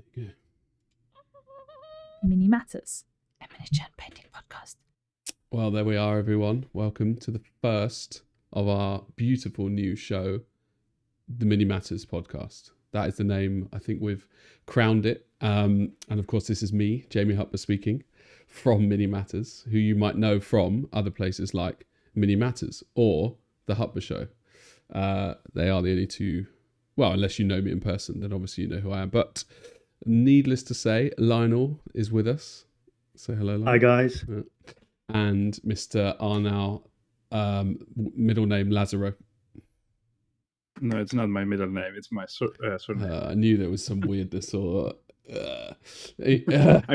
There you go. Mini Matters, a miniature painting podcast. Well, there we are, everyone. Welcome to the first of our beautiful new show, the Mini Matters podcast. That is the name. I think we've crowned it. And of course, this is me, Jamie Hutber, speaking from Mini Matters, who you might know from other places like Mini Matters or The Hutber Show. They are the only two. Well, unless you know me in person, then obviously you know who I am. But needless to say, Lionel is with us. Say hello, Lionel. Hi, guys. And Mr. Arnau, middle name Lazaro. No, it's not my middle name. It's my surname. I knew there was some weirdness or... I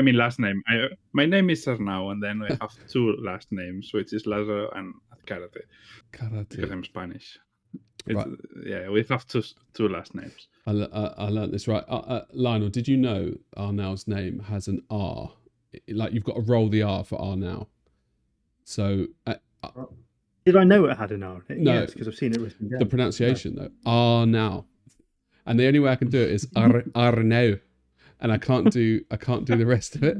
mean, last name. My name is Arnau, and then I have two last names, which is Lazaro and Karate. Because I'm Spanish. Right. Yeah, we have two last names. I learned this right. Lionel, did you know Arnau's name has an R? Like, you've got to roll the R for Arnau. So... Did I know it had an R? No, yes, because I've seen it written down. The pronunciation, though. Arnau. And the only way I can do it is Arnau. And I can't do the rest of it.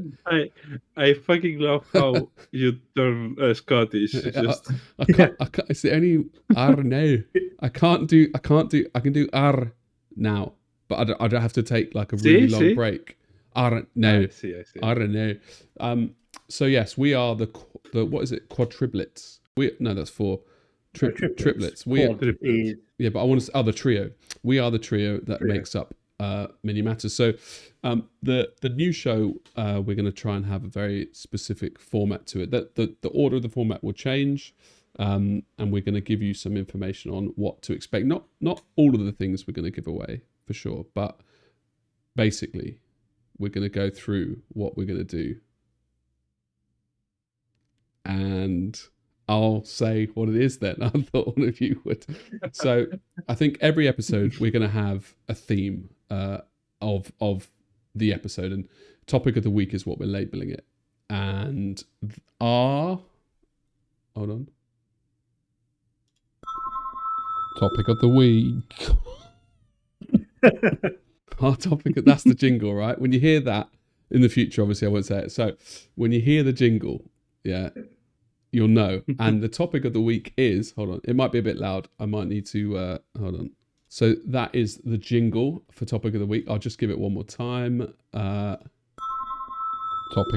I fucking love how you turn Scottish. Just... I can't. It's the only Arnau. I can do R now, but I'd have to take like a really long break. Arnau. I see. Arnau. So yes, we are the what is it? Quadruplets. That's four. Triplets. Yeah, but I want to say the trio. We are the trio that makes up Mini Matters. So the new show, we're going to try and have a very specific format to it. That the order of the format will change, and we're going to give you some information on what to expect. Not all of the things we're going to give away for sure, but basically we're going to go through what we're going to do, and I'll say what it is then. I thought one of you would. So I think every episode we're going to have a theme of the episode, and topic of the week is what we're labeling it. And hold on. Topic of the week. Our topic, that's the jingle, right? When you hear that in the future, obviously I won't say it. So when you hear the jingle, yeah, you'll know. And the topic of the week is, hold on, it might be a bit loud. I might need to, hold on. So that is the jingle for topic of the week. I'll just give it one more time. Topic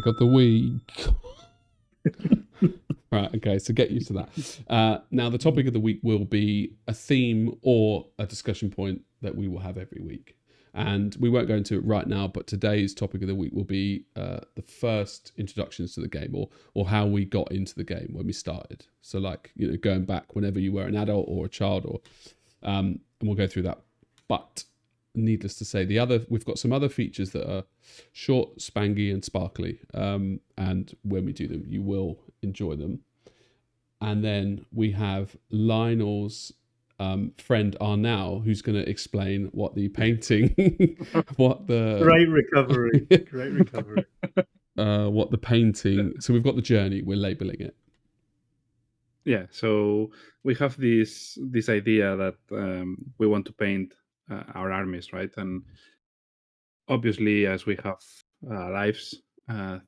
of the week. Right, okay, so get used to that. Now, the topic of the week will be a theme or a discussion point that we will have every week. And we won't go into it right now, but today's topic of the week will be the first introductions to the game, or how we got into the game when we started. So, like, going back whenever you were an adult or a child, or and we'll go through that. But needless to say, we've got some other features that are short, spangy, and sparkly. And when we do them, you will enjoy them. And then we have Lionel's friend Arnau, who's going to explain what the painting, Great recovery. What the painting. So we've got the journey. We're labeling it. Yeah. So we have this idea that we want to paint our armies, right? And obviously, as we have lives,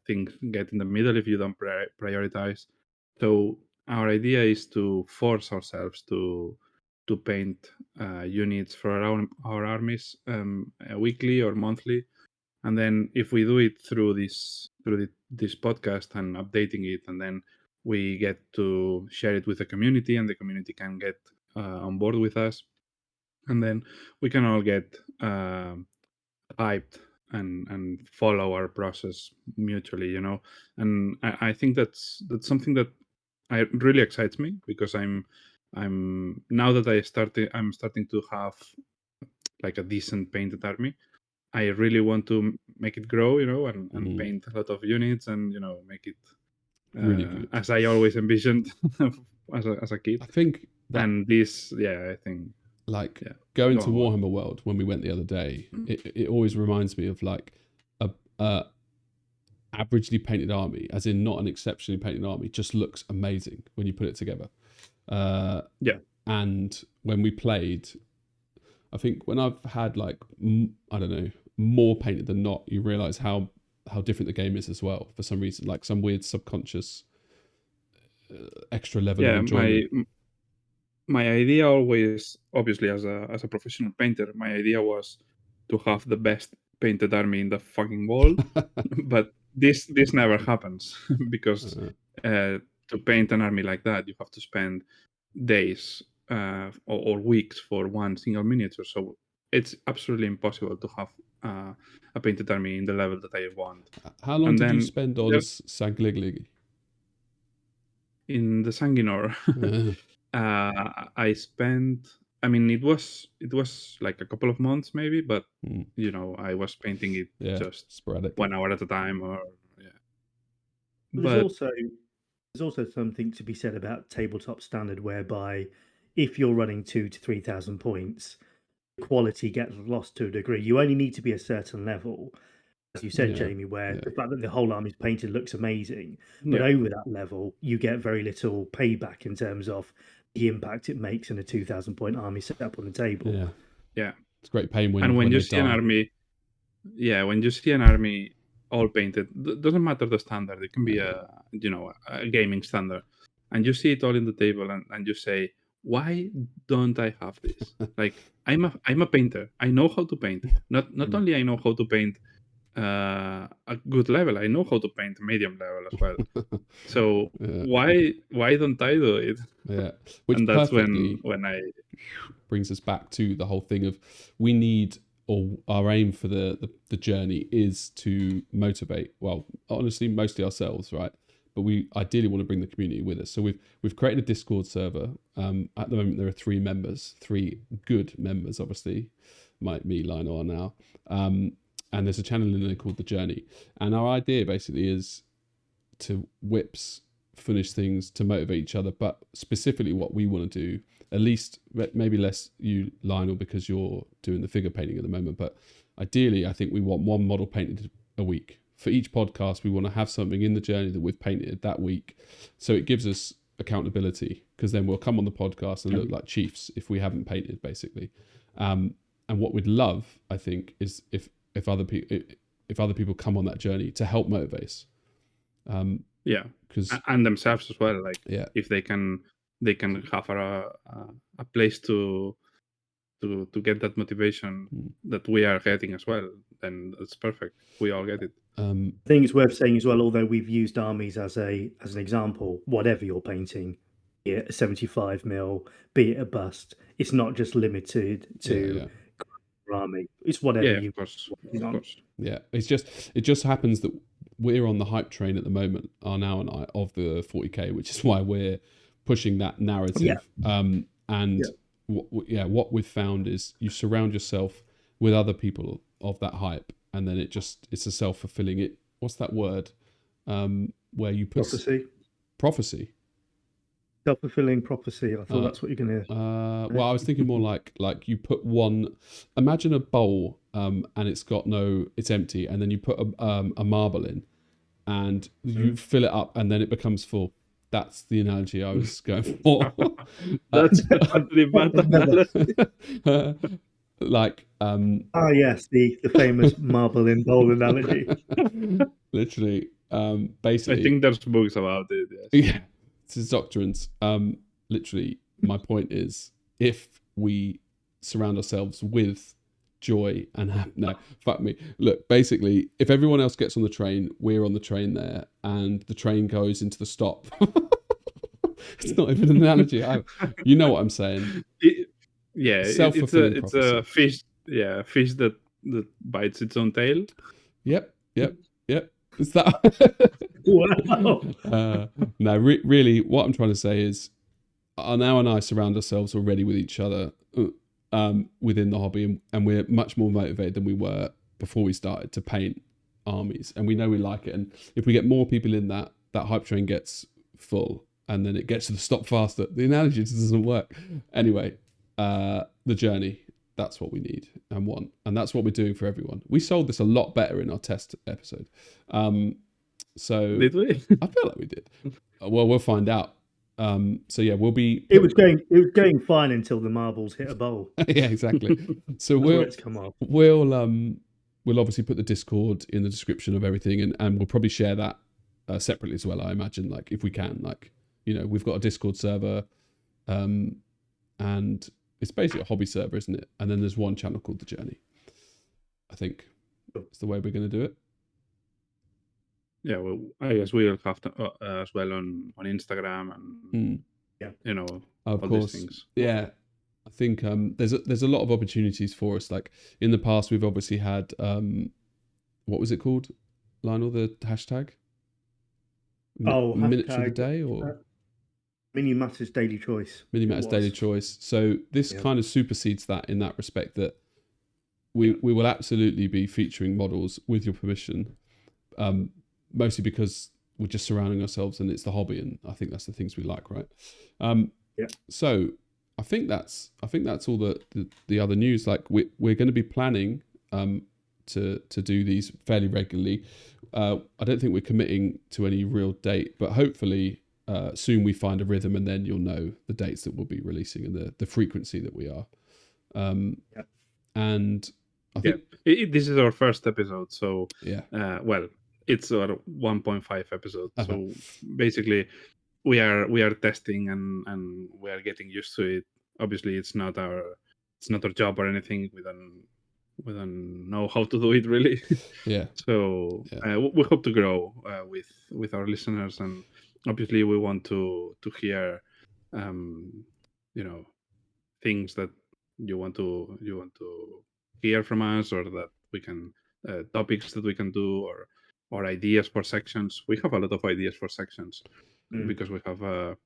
things get in the middle if you don't prioritize. So our idea is to force ourselves to paint units for our armies weekly or monthly, and then if we do it through this podcast and updating it, and then we get to share it with the community, and the community can get on board with us, and then we can all get hyped and follow our process mutually, And I think that's something that really excites me, because I'm now that I'm starting to have like a decent painted army. I really want to make it grow, and paint a lot of units, and make it really good, as I always envisioned as a kid. I think and this, I think going to Warhammer World when we went the other day, it always reminds me of like a averagely painted army, as in not an exceptionally painted army, just looks amazing when you put it together. And when we played, I think when I've had like, I don't know, more painted than not, you realize how different the game is as well for some reason, like some weird subconscious extra level of enjoyment. My idea always, obviously as a professional painter, my idea was to have the best painted army in the fucking world. But this never happens because to paint an army like that, you have to spend days or weeks for one single miniature. So it's absolutely impossible to have a painted army in the level that I want. How long did you spend on Sangliglig? In the Sanguinor, I spent. I mean, it was like a couple of months maybe, but I was painting it just sporadic, 1 hour at a time, or There's also something to be said about tabletop standard, whereby if you're running 2,000 to 3,000 points, quality gets lost to a degree. You only need to be a certain level, as you said, Jamie, where the fact that the whole army's painted looks amazing, but over that level, you get very little payback in terms of the impact it makes in a 2,000 point army set up on the table. Yeah, it's great pain when. And when you see an army, when you see an army all painted, doesn't matter the standard. It can be a gaming standard, and you see it all in the table, and you say, why don't I have this? Like, I'm a painter. I know how to paint. Not only I know how to paint a good level, I know how to paint medium level as well. So why don't I do it? Which and that's when I brings us back to the whole thing of we need, or our aim for the journey is to motivate, well, honestly, mostly ourselves, right? But we ideally want to bring the community with us. So we've created a Discord server. At the moment, there are 3 members, 3 good members, obviously, me, Lionel, Arnau. And there's a channel in there called The Journey. And our idea basically is to whips, finish things, to motivate each other. But specifically what we want to do, at least maybe less you, Lionel, because you're doing the figure painting at the moment. But ideally, I think we want 1 model painted a week. For each podcast, we want to have something in the journey that we've painted that week. So it gives us accountability, because then we'll come on the podcast and look like chiefs if we haven't painted, basically. And what we'd love, I think, is if other people come on that journey to help motivate us. And themselves as well. Like, if they can have a place to get that motivation that we are getting as well, then that's perfect. We all get it. I think it's worth saying as well, although we've used armies as an example, whatever you're painting, be it a 75mm, be it a bust, it's not just limited to army. It's whatever of course. Yeah, it just happens that we're on the hype train at the moment, Arnau and I, of the 40k, which is why we're pushing that narrative. What we've found is you surround yourself with other people of that hype, and then it's a self-fulfilling. What's that word? Where you put prophecy. Self-fulfilling prophecy. I thought that's what you're going to... well, I was thinking more like you put one... Imagine a bowl, and it's empty, and then you put a marble in, and you fill it up, and then it becomes full. That's the analogy I was going for. That's a pretty bad analogy. Like... yes, the famous marble in bowl analogy. Literally, basically... I think there's books about it, yes. Yeah. It's doctrines. Literally, my point is, if we surround ourselves with joy and no, fuck me. Look, basically, if everyone else gets on the train, we're on the train there, and the train goes into the stop. It's not even an analogy. You know what I'm saying? Self-fulfilling it's a fish. Yeah, a fish that bites its own tail. Yep. Is that? Wow. No, really, what I'm trying to say is, Arnau and I surround ourselves already with each other within the hobby, and we're much more motivated than we were before we started to paint armies, and we know we like it. And if we get more people in that hype train gets full, and then it gets to the stop faster. The analogy just doesn't work. Anyway, the journey. That's what we need and want. And that's what we're doing for everyone. We sold this a lot better in our test episode. So did we? I feel like we did. Well, we'll find out. So yeah, we'll be... It was going fine until the marbles hit a bowl. Yeah, exactly. So we'll we'll obviously put the Discord in the description of everything, and we'll probably share that separately as well. I imagine, like if we can, like we've got a Discord server, and it's basically a hobby server, isn't it? And then there's one channel called The Journey. I think it's the way we're going to do it. Yeah, well, I guess we'll have to, as well on Instagram and Of all course, these things. yeah. I think there's a lot of opportunities for us. Like in the past, we've obviously had what was it called, Lionel? The hashtag. Minutes of the day or Minimatters Daily Choice. Minimatters Daily Choice. So this kind of supersedes that in that respect that we will absolutely be featuring models with your permission. Mostly because we're just surrounding ourselves and it's the hobby, and I think that's the things we like, right? So I think that's all the other news. Like we're going to be planning to do these fairly regularly. I don't think we're committing to any real date, but hopefully soon we find a rhythm, and then you'll know the dates that we'll be releasing and the frequency that we are. And I think this is our first episode, so well, it's our 1.5 episode. So basically, we are testing and we are getting used to it. Obviously, it's not our job or anything. We don't know how to do it really. So we hope to grow with our listeners, and obviously we want to hear things that you want to hear from us, or that we can topics that we can do, or ideas for sections. We have a lot of ideas for sections because we have a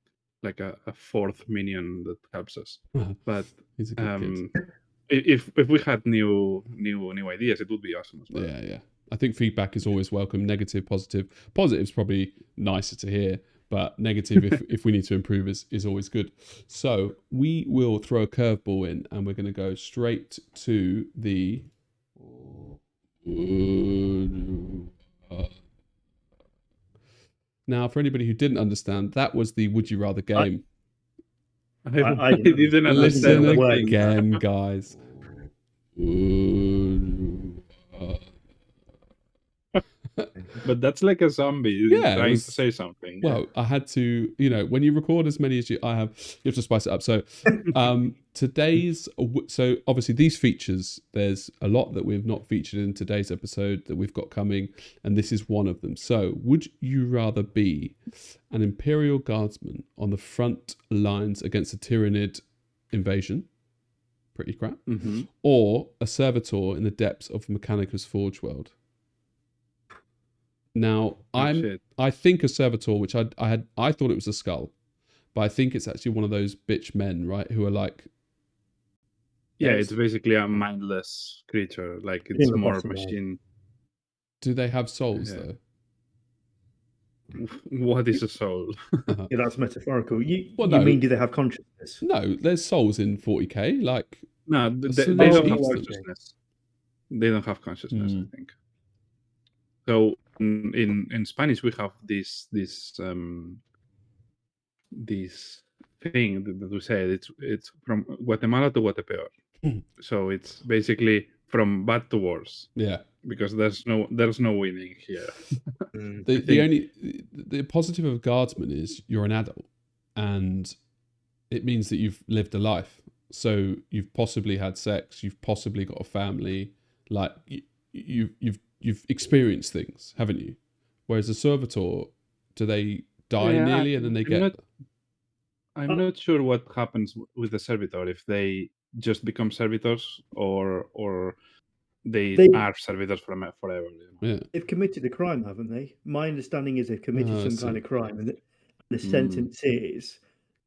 fourth minion that helps us. But he's a good kid. If we had new ideas, it would be awesome as well. Yeah. I think feedback is always welcome. Negative, positive. Positive's probably nicer to hear, but negative, if we need to improve, is always good. So we will throw a curveball in, and we're going to go straight to the. Now, for anybody who didn't understand, that was the Would You Rather game. I didn't understand. Listen again, guys. But that's like a zombie trying to say something. Well, I had to, when you record as many as I have, you have to spice it up. So so obviously these features, there's a lot that we've not featured in today's episode that we've got coming, and this is one of them. So would you rather be an Imperial Guardsman on the front lines against a Tyranid invasion? Pretty crap. Mm-hmm. Or a servitor in the depths of Mechanicus Forge world? Now, I think a servitor, which I thought it was a skull, but I think it's actually one of those bitch men, right? Who are like, it's basically a mindless creature. Like it's more machine. Do they have souls though? What is a soul? Yeah, that's metaphorical. You mean do they have consciousness? No, there's souls in 40k. Like no, they don't have consciousness. They don't have consciousness. I think. So in Spanish we have this thing that we say it's from Guatemala to Guatepeor. So it's basically from bad to worse. Yeah. Because there's no winning here. The positive of Guardsman is you're an adult, and it means that you've lived a life. So you've possibly had sex, you've possibly got a family, like you've experienced things, haven't you? Whereas a servitor, do they die nearly and then they get... I'm not sure what happens with the servitor, if they just become servitors or they are servitors forever. Yeah. They've committed a crime, haven't they? My understanding is they've committed some kind of crime, and the sentence is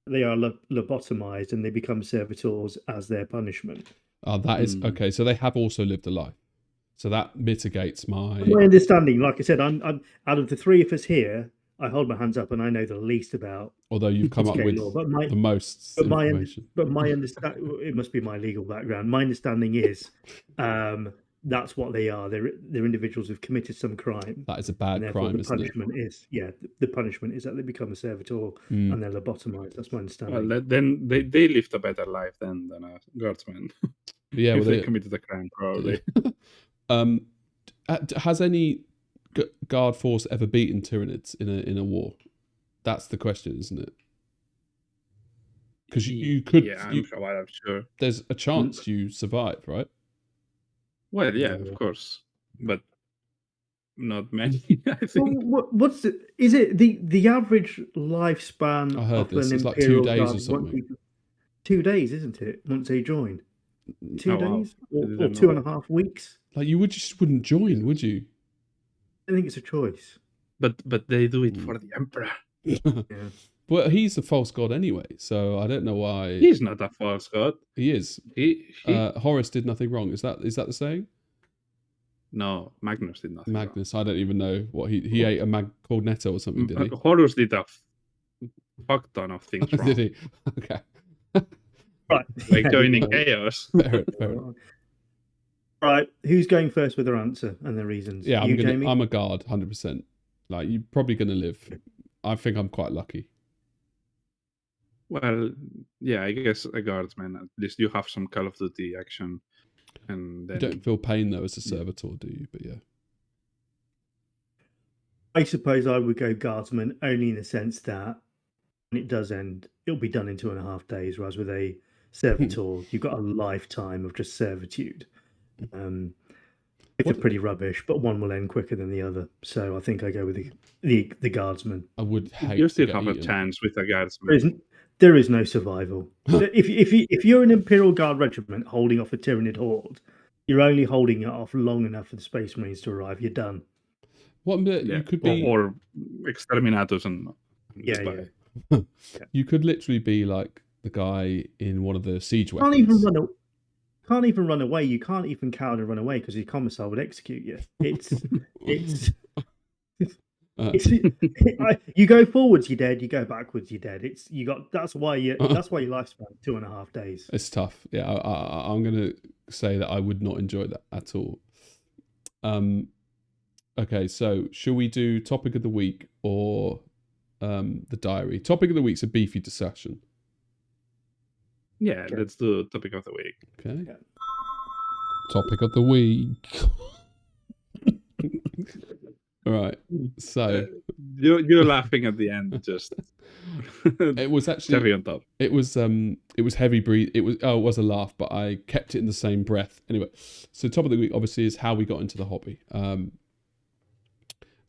they are lobotomized and they become servitors as their punishment. That is okay. So they have also lived a life. So that mitigates my understanding. Like I said, I'm out of the three of us here, I hold my hands up and I know the least about. Although you've come up with the most information. But my understanding, it must be my legal background. My understanding is that's what they are. They're individuals who've committed some crime. That is a bad crime, the punishment the punishment is that they become a servitor and they're lobotomized. That's my understanding. Well, then they lived a better life than a guardsman. Yeah, if they committed a crime, probably. has any guard force ever beaten Tyranids in a war? That's the question, isn't it? Because you could. Yeah, I'm sure. There's a chance you survive, right? Well, yeah, of course, but not many. I think. What's it? Is it the average lifespan I heard of this. an It's like Imperial 2 days Guard? or something. 2 days, isn't it? Once they join, 2 Oh, wow. days I or didn't 2.5 weeks. Like you just wouldn't join, would you? I think it's a choice. But they do it for the Emperor. Yeah. Well, he's a false god anyway, so I don't know why. He's not a false god. He is. He Horus did nothing wrong. Is that the saying? No, Magnus did nothing. Magnus, I don't even know what he ate a mag called Netto or something, did he? Horus did a fuck ton of things wrong. Did he? Okay. Right. Like joining chaos. Fair enough. Right. Who's going first with their answer and their reasons? Yeah, Jamie? I'm a guard, 100%. Like you're probably gonna live. I think I'm quite lucky. Well, yeah, I guess a guardsman. At least you have some Call of Duty action, and then You don't feel pain though as a servitor, do you? But yeah. I suppose I would go guardsman only in the sense that when it does end, it'll be done in 2.5 days, whereas with a servitor, you've got a lifetime of just servitude. It's pretty rubbish, but one will end quicker than the other. So I think I go with the guardsman. I would hate. you to still get have a eaten. chance with a guardsman. There is no survival. if you're an Imperial Guard regiment holding off a Tyranid horde, you're only holding it off long enough for the Space Marines to arrive. You're done. What you could be, or exterminatus and Yeah. You could literally be like the guy in one of the siege Can't weapons. Can't even run away. You can't even coward and run away because your commissar would execute you. It's you go forwards, you're dead. You go backwards, you're dead. That's why your lifespan 2.5 days. It's tough. Yeah, I'm gonna say that I would not enjoy that at all. Okay, so should we do topic of the week or the diary? Topic of the week's a beefy discussion. Yeah, let's do topic of the week. Okay. Yeah. Topic of the week. All right. So you're laughing at the end. Just it was actually heavy on top. It was heavy breathe. It was a laugh, but I kept it in the same breath. Anyway, so top of the week obviously is how we got into the hobby.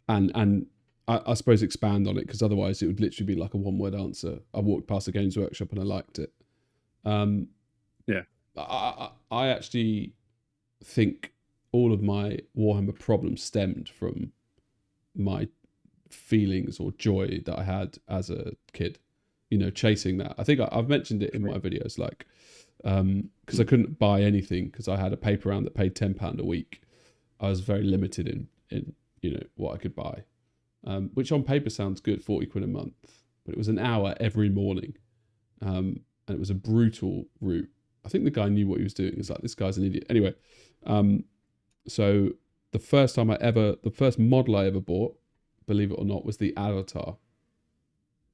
And I suppose expand on it because otherwise it would literally be like a one-word answer. I walked past the Games Workshop and I liked it. Yeah. I actually think all of my Warhammer problems stemmed from my feelings or joy that I had as a kid, chasing that. I think I've mentioned it in my videos, like, because I couldn't buy anything because I had a paper round that paid £10 a week. I was very limited in what I could buy, which on paper sounds good, 40 quid a month, but it was an hour every morning. And it was a brutal route. I think the guy knew what he was doing. He's like, this guy's an idiot. Anyway, so the first model I ever bought, believe it or not, was the Avatar.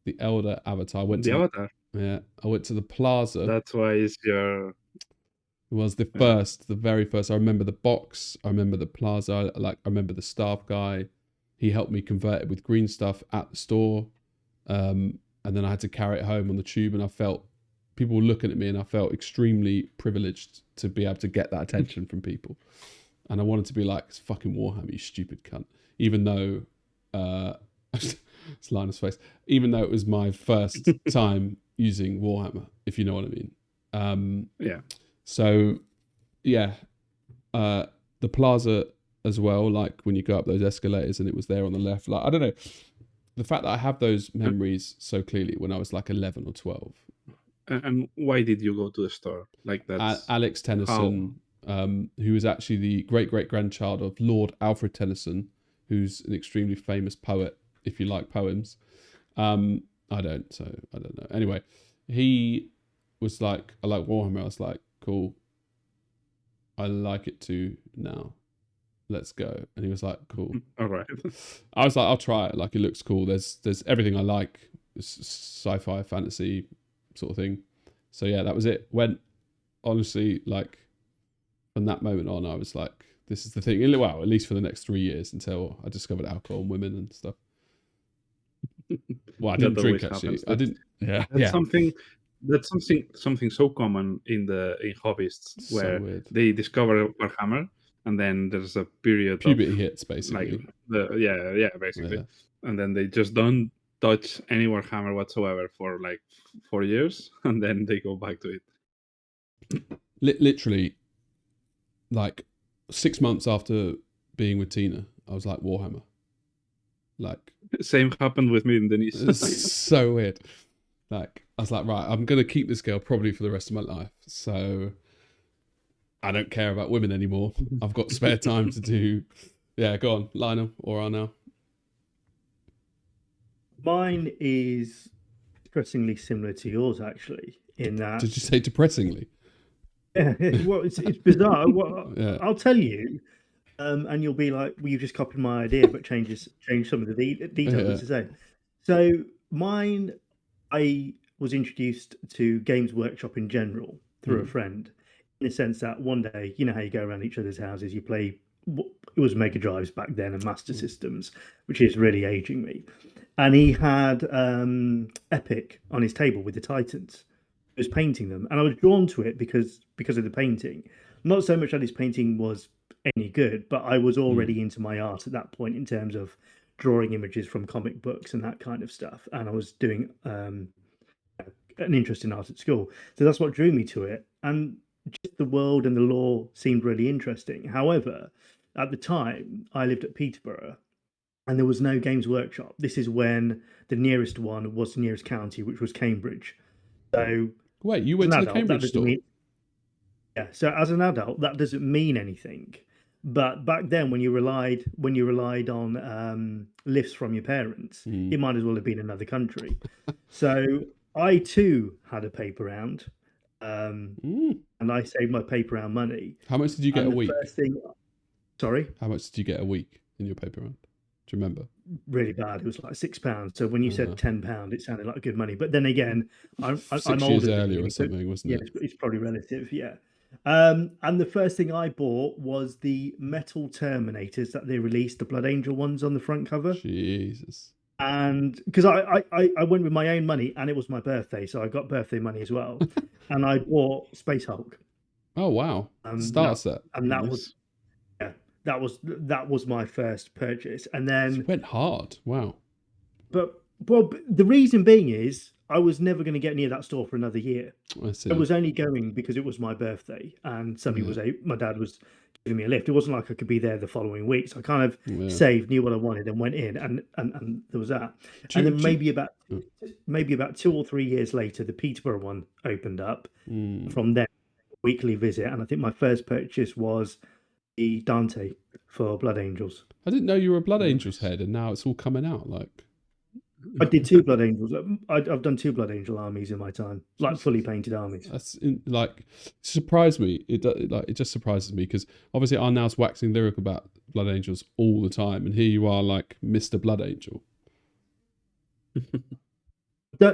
The Elder Avatar. Avatar? Yeah. I went to the Plaza. That's why it's your... It was the very first. I remember the box. I remember the Plaza. I remember the staff guy. He helped me convert it with green stuff at the store. And then I had to carry it home on the tube, and I felt people were looking at me, and I felt extremely privileged to be able to get that attention from people. And I wanted to be like, it's fucking Warhammer, you stupid cunt. Even though, it's Lionel's face, even though it was my first time using Warhammer, if you know what I mean. Yeah. So, yeah, the Plaza as well, like when you go up those escalators and it was there on the left, like, I don't know. The fact that I have those memories so clearly when I was like 11 or 12. And why did you go to the store? Like that? Alex Tennyson, who was actually the great-great-grandchild of Lord Alfred Tennyson, who's an extremely famous poet, if you like poems. I don't, so I don't know. Anyway, he was like, I like Warhammer. I was like, cool. I like it too now. Let's go. And he was like, cool. All right. I was like, I'll try it. Like, it looks cool. There's everything I like. It's sci-fi, fantasy sort of thing. So yeah, that was it. Went, honestly, like, from that moment on, I was like, this is the thing. Well, at least for the next 3 years until I discovered alcohol and women and stuff. Well, I didn't That drink always actually. happens. I didn't. Yeah, That's yeah. something so common in hobbyists So where weird. they discover Warhammer and then there's a period Puberty of hits basically. basically, Yeah. and then they just don't touch any Warhammer whatsoever for like 4 years, and then they go back to it. Literally, like 6 months after being with Tina, I was like Warhammer. Like Same happened with me and Denise. it's so weird. Like I was like, right, I'm gonna keep this girl probably for the rest of my life. So I don't care about women anymore. I've got spare time to do. Yeah, go on, Lionel or Arnau. Mine is depressingly similar to yours, actually. In that, Did you say depressingly? yeah, well, it's bizarre. Well, Yeah. I'll tell you, and you'll be like, "Well, you just copied my idea, but change some of the details." Yeah. It's the same. So mine, I was introduced to Games Workshop in general through a friend, in the sense that one day, you know how you go around each other's houses, you play. It was Mega Drives back then and Master Systems, which is really aging me. And he had Epic on his table with the Titans. He was painting them, and I was drawn to it because of the painting. Not so much that his painting was any good, but I was already into my art at that point in terms of drawing images from comic books and that kind of stuff. And I was doing an interest in art at school, so that's what drew me to it. And just the world and the lore seemed really interesting. However, at the time, I lived at Peterborough, and there was no Games Workshop. This is when the nearest one was the nearest county, which was Cambridge. So Wait, you as went an to the adult, that Cambridge doesn't store? mean so as an adult, that doesn't mean anything. But back then, when you relied on lifts from your parents, it might as well have been another country. So I too had a paper round, and I saved my paper round money. How much did you get And a the week? first thing, sorry, How much did you get a week in your paper round? Do you remember? really bad. It was like £6. So when you said £10, it sounded like good money. But then again, I'm 6 older years than earlier you, or so something, wasn't yeah, it? it's probably relative. Yeah. And the first thing I bought was the metal Terminators that they released, the Blood Angel ones on the front cover. Jesus. And because I went with my own money, and it was my birthday, so I got birthday money as well. And I bought Space Hulk. Oh wow. Start set. And that Nice. that was my first purchase. And then It went hard. Wow. But the reason being is I was never going to get near that store for another year. I see. I was only going because it was my birthday, and my dad was giving me a lift. It wasn't like I could be there the following week. So I kind of saved, knew what I wanted, and went in, and there was that. And then maybe about 2 or 3 years later, the Peterborough one opened up. From there, weekly visit, and I think my first purchase was the Dante for Blood Angels. I didn't know you were a Blood Angels head, and now it's all coming out. Like I did 2 Blood Angels. I've done 2 Blood Angel armies in my time, like fully painted armies. that's surprised me. It just surprises me because obviously Arnau's waxing lyric about Blood Angels all the time, and here you are like Mr. Blood Angel.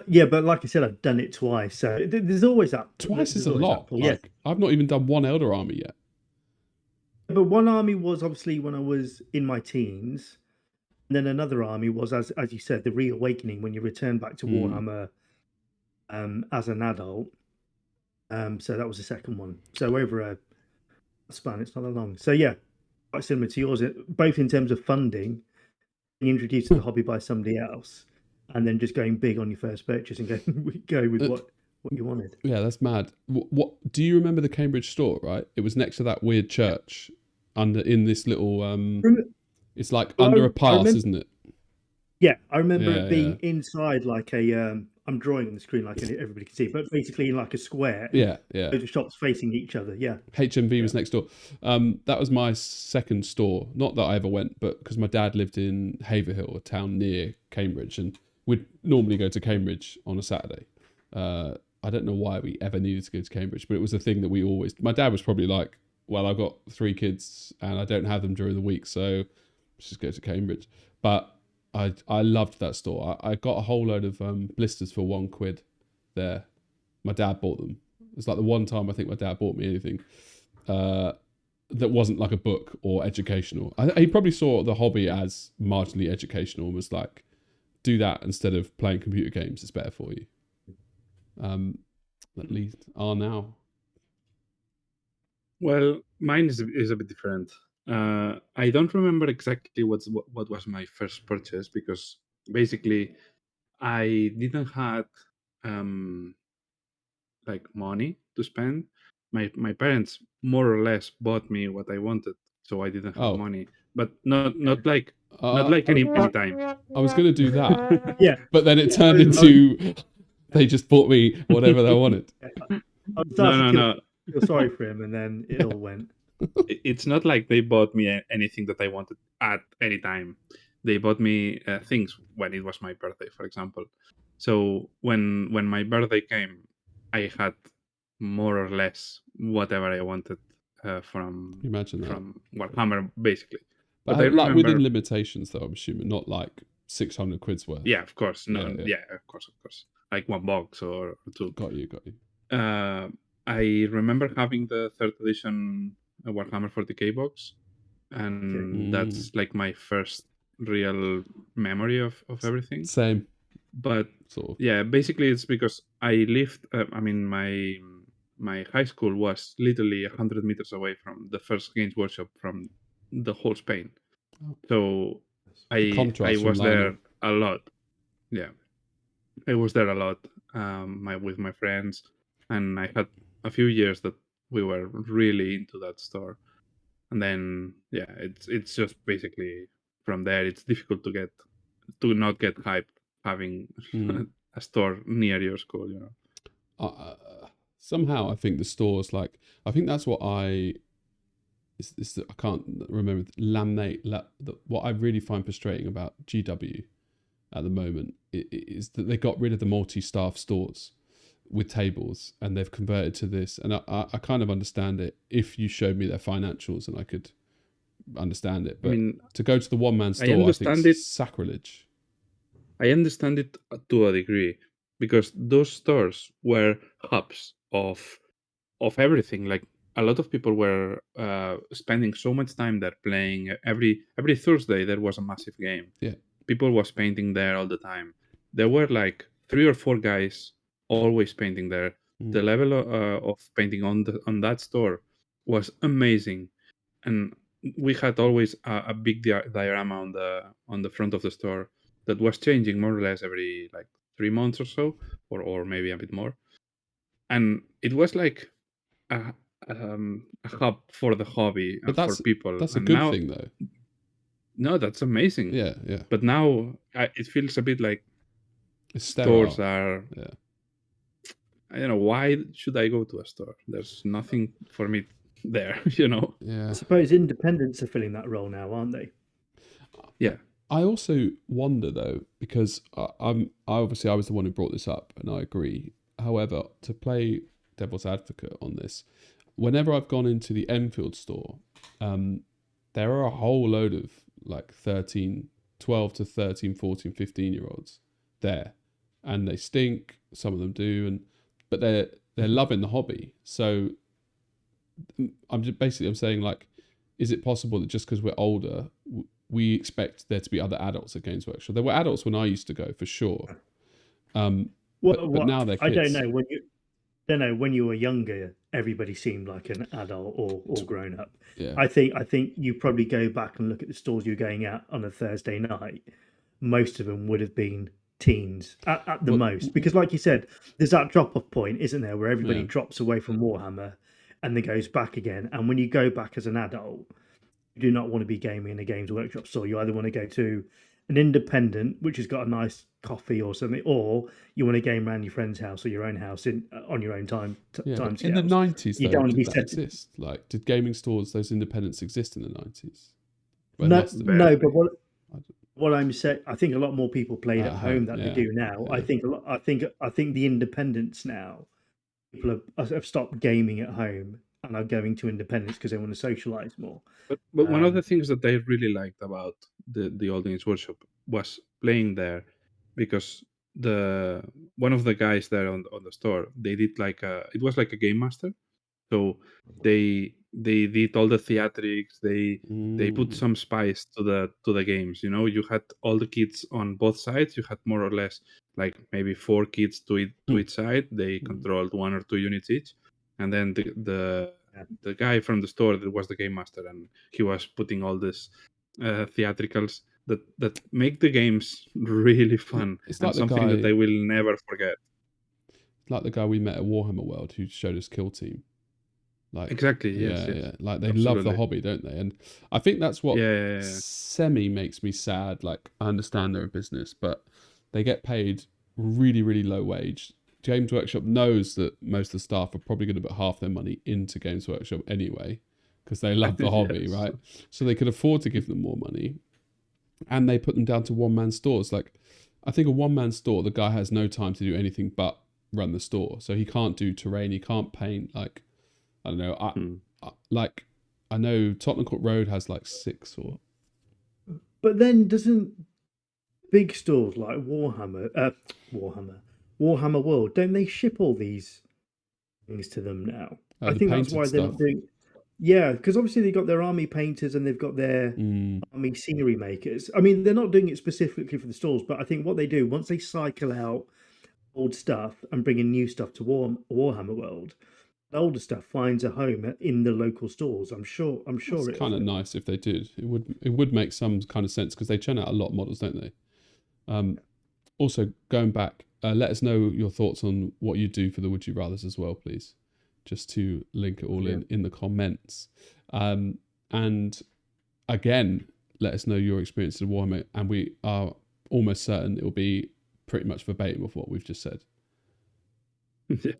Yeah, but like I said, I've done it twice, so there's always that. Twice is there's a always lot. that pull. Like, I've not even done one Elder army yet. But one army was obviously when I was in my teens, and then another army was, as you said, the reawakening when you return back to Warhammer as an adult. So that was the second one. So over a span, it's not that long. So yeah, quite similar to yours, both in terms of funding, being introduced to the hobby by somebody else, and then just going big on your first purchase and go with what you wanted. Yeah, that's mad. What do you remember the Cambridge store? Right, it was next to that weird church, in this little it's like under a pass, isn't it? Yeah, I remember it being inside like a. I'm drawing on the screen like everybody can see, but basically in like a square. Yeah. Those shops facing each other. Yeah. HMV was next door. That was my second store. Not that I ever went, but because my dad lived in Haverhill, a town near Cambridge, and we'd normally go to Cambridge on a Saturday. I don't know why we ever needed to go to Cambridge, but it was a thing that we always. My dad was probably like, "Well, I've got 3 kids and I don't have them during the week, so let's just go to Cambridge." But I loved that store. I got a whole load of blisters for £1 there. My dad bought them. It's like the one time I think my dad bought me anything. that wasn't like a book or educational. He probably saw the hobby as marginally educational and was like, do that instead of playing computer games. It's better for you. At least Arnau. Well, mine is a bit different. I don't remember exactly what was my first purchase, because basically I didn't have like money to spend. My parents more or less bought me what I wanted, so I didn't have Oh. money. But not like Uh, any time. I was going to do that, Yeah, but then it turned into they just bought me whatever they wanted. I started No. feel sorry for him, and then it all went. It's not like they bought me anything that I wanted at any time. They bought me things when it was my birthday, for example. So when my birthday came, I had more or less whatever I wanted from Imagine that. from Warhammer, basically. But I like remember, within limitations, though, I'm assuming, not like 600 quid's worth. yeah, of course, no, Yeah. yeah, of course, like one box or two. Got you. I remember having the third edition Warhammer 40k box, and that's like my first real memory of everything. Same. But Sort of. yeah, basically it's because I lived. I mean, my high school was literally 100 meters away from the first Games Workshop from the whole Spain. Oh. So The I contrast was from there Lionel. a lot. Yeah, I was there a lot with my friends, and I had a few years that we were really into that store. And then yeah, it's just basically from there it's difficult to not get hyped having a store near your school, you know. Somehow I think the stores, like, I think that's what I can't remember. What I really find frustrating about GW at the moment is that they got rid of the multi-staff stores with tables, and they've converted to this. And I kind of understand it if you showed me their financials, and I could understand it. But I mean, to go to the one-man store, I understand think it. it's sacrilege. I understand it to a degree, because those stores were hubs of everything. Like, a lot of people were spending so much time there playing. Every Thursday there was a massive game. Yeah. People was painting there all the time. There were like 3 or 4 guys always painting there. The level of painting on that store was amazing, and we had always a big diorama on the front of the store that was changing more or less every like 3 months or so, or maybe a bit more. And it was like a hub for the hobby, But for people. That's a And good now, thing, though. no, that's amazing. Yeah. But now it feels a bit like It's sterile. stores are. Yeah. I don't know, why should I go to a store? There's nothing for me there, you know. Yeah. I suppose independents are filling that role now, aren't they? Yeah. I also wonder, though, because I was the one who brought this up, and I agree. However, to play devil's advocate on this, whenever I've gone into the Enfield store, there are a whole load of like 12 to 13, 14, 15-year-olds there, and they stink. Some of them do, but they're loving the hobby. So I'm saying, like, is it possible that just because we're older, we expect there to be other adults at Games Workshop? There were adults when I used to go, for sure. But now they're kids. I don't know. When you were younger, everybody seemed like an adult or grown up. Yeah. I think you probably go back and look at the stores you're going at on a Thursday night. Most of them would have been teens at the most, because like you said, there's that drop-off point, isn't there, where everybody drops away from Warhammer and then goes back again. And when you go back as an adult, you do not want to be gaming in a Games Workshop store. You either want to go to an independent, which has got a nice coffee or something, or you want to game around your friend's house or your own house on your own time. In scales. the 90s, You though, don't want to did be that set. exist? Like, did gaming stores, those independents, exist in the 90s? No, but what I'm saying, I think a lot more people played at home than they do now. Yeah. I think the independents now, people have stopped gaming at home and are going to independents because they want to socialize more. But one of the things that I really liked about the Old Games Workshop was playing there, because one of the guys there on the store, they did it was like a game master. So they they did all the theatrics. They put some spice to the games. You had all the kids on both sides. You had more or less like maybe 4 kids to each side. They controlled 1 or 2 units each, and then the guy from the store that was the game master, and he was putting all this theatricals that make the games really fun. It's and like the something guy- that I will never forget. Like the guy we met at Warhammer World who showed us Kill Team. Like Exactly. Yes. yeah. Like they love the Absolutely. hobby, don't they? And I think that's what Yeah. semi makes me sad. Like I understand they're a business, but they get paid really, really low wage. Games Workshop knows that most of the staff are probably going to put half their money into Games Workshop anyway, because they love the hobby, Yes. right? So they could afford to give them more money, and they put them down to one-man stores. Like I think a one-man store, the guy has no time to do anything but run the store, so he can't do terrain, he can't paint. Like I don't know, I know Tottenham Court Road has like 6 or. But then doesn't big stores like Warhammer World, don't they ship all these things to them now? I The think that's painted why they're stuff. not doing. Yeah, because obviously they've got their army painters and they've got their Mm, army scenery makers. I mean, they're not doing it specifically for the stores, but I think what they do once they cycle out old stuff and bring in new stuff to Warhammer World, the older stuff finds a home in the local stores. I'm sure. it's It kind of nice if they did. It would make some kind of sense because they churn out a lot of models, don't they? Also, going back, let us know your thoughts on what you do for the Would You Rathers as well, please. Just to link it all in the comments. And again, let us know your experience of Warhammer, and we are almost certain it will be pretty much verbatim of what we've just said. Yeah.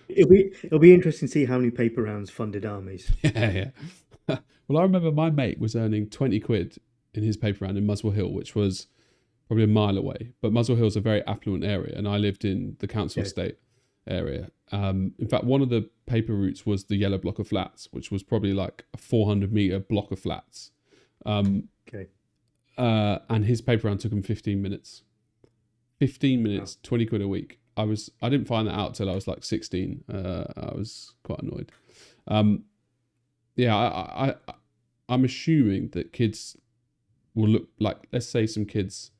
It'll be interesting to see how many paper rounds funded armies. Yeah. Well, I remember my mate was earning 20 quid in his paper round in Muswell Hill, which was probably a mile away. But Muswell Hill is a very affluent area, and I lived in the council estate area. In fact, one of the paper routes was the yellow block of flats, which was probably like a 400-meter block of flats. Okay. And his paper round took him 15 minutes. 15 minutes, 20 quid a week. I didn't find that out till I was like 16. I was quite annoyed. I'm assuming that kids will look like, let's say some kids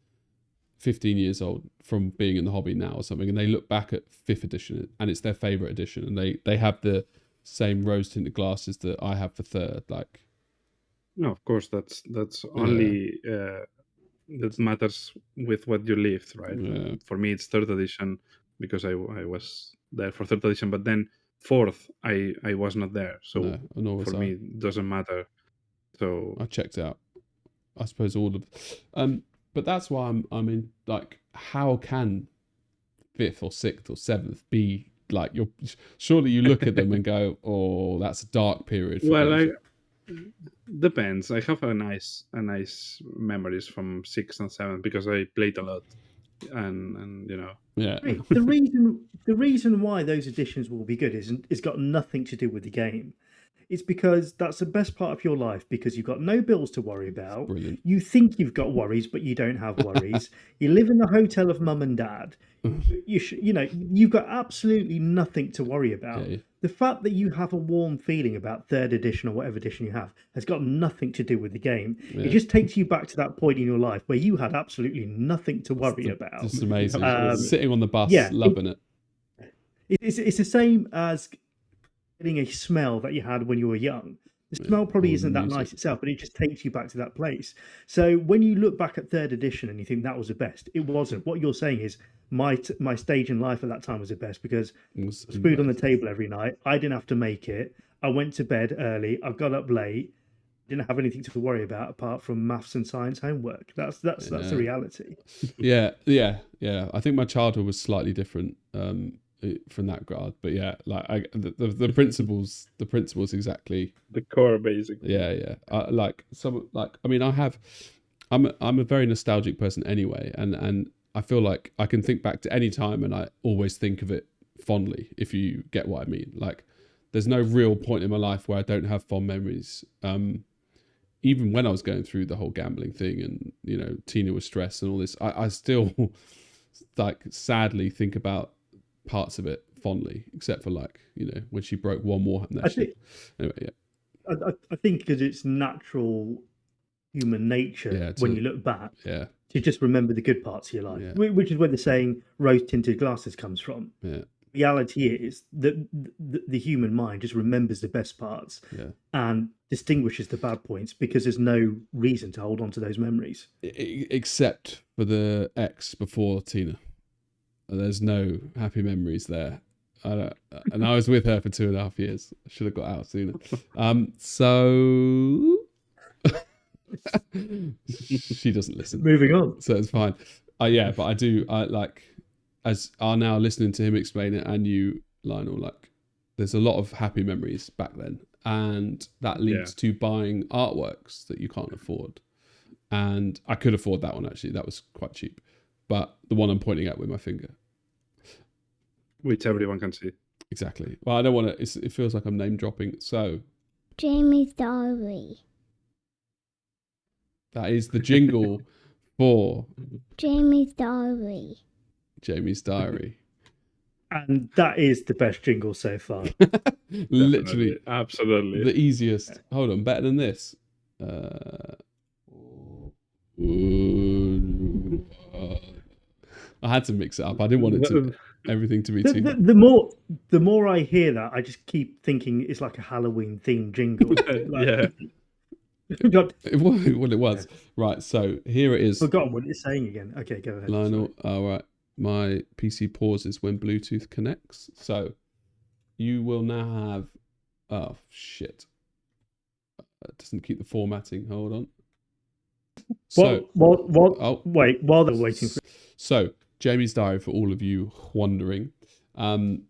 15 years old from being in the hobby now or something, and they look back at 5th edition and it's their favourite edition, and they have the same rose tinted glasses that I have for 3rd. Like, No, of course, that's only that matters with what you lived, right? Yeah. For me, it's 3rd edition because I was there for 3rd edition, but then 4th, I was not there, so nor was for I. me, it doesn't matter. So I checked out. I suppose all of, but that's why I'm in. Like, how can 5th or 6th or 7th be like? Surely you look at them and go, "Oh, that's a dark period." For well, games. depends. I have a nice memories from 6th and 7th because I played a lot, and Yeah. The reason why those editions will be good is got nothing to do with the game. It's because that's the best part of your life, because you've got no bills to worry about. Brilliant. You think you've got worries, but you don't have worries. You live in the hotel of mum and dad. You've got absolutely nothing to worry about. Yeah. The fact that you have a warm feeling about 3rd edition or whatever edition you have has got nothing to do with the game. Yeah. It just takes you back to that point in your life where you had absolutely nothing to worry about. It's amazing. Absolutely. Sitting on the bus, yeah, loving it. It's the same as getting a smell that you had when you were young. The smell probably isn't that nice itself, but it just takes you back to that place. So when you look back at 3rd edition and you think that was the best, it wasn't. What you're saying is my stage in life at that time was the best, because It was food on the table every night. I didn't have to make it. I went to bed early. I got up late. Didn't have anything to worry about apart from maths and science homework. That's the reality. Yeah. I think my childhood was slightly different from that regard, but yeah, like the principles exactly. the core basically. Yeah. I'm a very nostalgic person anyway, and I feel like I can think back to any time and I always think of it fondly, if you get what I mean. Like, there's no real point in my life where I don't have fond memories. Even when I was going through the whole gambling thing and, Tina was stressed and all this, I still like sadly think about parts of it fondly, except for like, you know, when she broke one more. Anyway, yeah. I think because it's natural human nature Yeah, when you look back Yeah. to just remember the good parts of your life, Yeah. which is where the saying rose tinted glasses comes from. Yeah. Reality is that the human mind just remembers the best parts Yeah. and distinguishes the bad points because there's no reason to hold on to those memories. Except for the ex before Tina. There's no happy memories there. And I was with her for 2.5 years. I should have got out sooner. So she doesn't listen. Moving on. So it's fine. Yeah, but I do. I like, as are now listening to him explain it, and you, Lionel. Like, there's a lot of happy memories back then, and that leads to buying artworks that you can't afford. And I could afford that one actually. That was quite cheap, but the one I'm pointing at with my finger, which everyone can see. Exactly. Well, I don't want to. It feels like I'm name dropping. So, Jamie's diary. That is the jingle for Jamie's diary. Jamie's diary. And that is the best jingle so far. Literally, absolutely the easiest. Hold on, better than this. I had to mix it up. I didn't want it to everything to be too. The more I hear that, I just keep thinking it's like a Halloween themed jingle. Yeah. Well, it was. Right, so here it is. Forgotten what it's saying again. Okay, go ahead. Lionel, all right. My PC pauses when Bluetooth connects. So you will now have... Oh, shit. It doesn't keep the formatting. Hold on. So, wait, while they're waiting for... So, Jamie's diary, for all of you wondering. You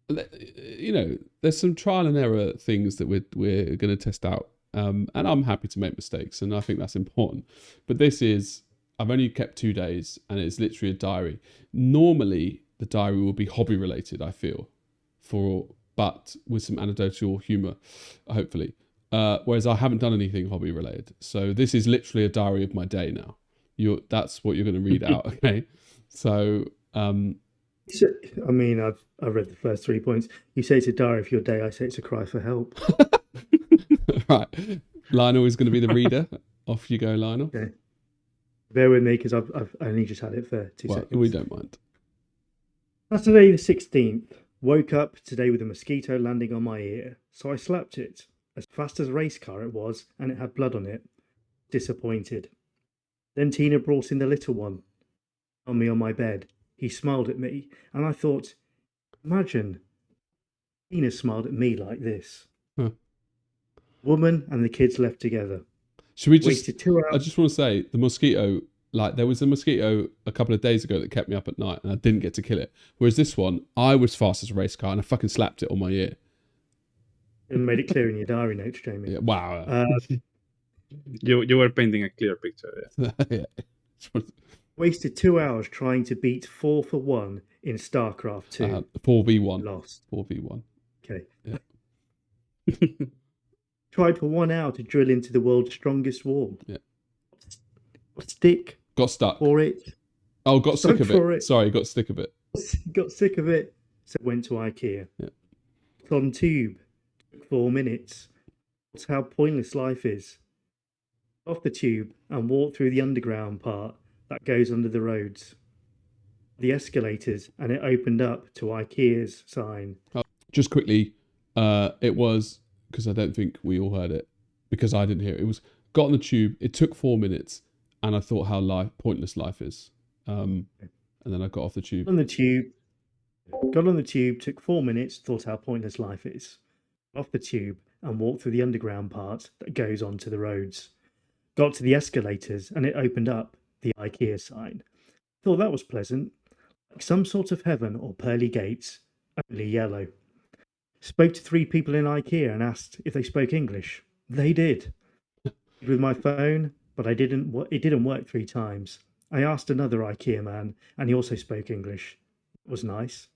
know, there's some trial and error things that we're going to test out. And I'm happy to make mistakes, and I think that's important. But this is, I've only kept 2 days, and it's literally a diary. Normally, the diary will be hobby related, I feel, but with some anecdotal humour, hopefully. Whereas I haven't done anything hobby related. So this is literally a diary of my day now. That's what you're going to read out, okay? So... I mean, I've read the first 3 points. You say it's a diary of your day, I say it's a cry for help. Right. Lionel is going to be the reader. Off you go, Lionel. Okay. Bear with me because I've only just had it for 2 seconds. We don't mind. Saturday the 16th. Woke up today with a mosquito landing on my ear. So I slapped it. As fast as a race car it was, and it had blood on it. Disappointed. Then Tina brought in the little one. On me on my bed. He smiled at me, and I thought, imagine Tina smiled at me like this. Huh. Woman and the kids left together. Should we just... Wasted 2 hours. I just want to say, the mosquito, like there was a mosquito a couple of days ago that kept me up at night, and I didn't get to kill it. Whereas this one, I was fast as a race car, and I fucking slapped it on my ear. And made it clear in your diary notes, Jamie. Yeah, wow. You were painting a clear picture. Yeah. Yeah. Wasted 2 hours trying to beat 4 for 1 in StarCraft 2. 4v1. Lost. 4v1. Okay. Yeah. Tried for 1 hour to drill into the world's strongest wall. Yeah. Stick. Got stuck. For it. Oh, got sick of it. Sorry, got sick of it. Got sick of it. So went to IKEA. Yeah. On tube. Took 4 minutes. That's how pointless life is. Off the tube and walked through the underground part that goes under the roads. The escalators, and it opened up to IKEA's sign. Just quickly, it was, because I don't think we all heard it, because I didn't hear it. It was, got on the tube, it took 4 minutes, and I thought how pointless life is. And then I got off the tube. Got on the tube, took 4 minutes, thought how pointless life is. Off the tube and walked through the underground part that goes onto the roads. Got to the escalators, and it opened up the IKEA sign. Thought that was pleasant. Like some sort of heaven or pearly gates, only yellow. Spoke to 3 people in IKEA and asked if they spoke English. They did. With my phone, but it didn't work 3 times. I asked another IKEA man, and he also spoke English. It was nice.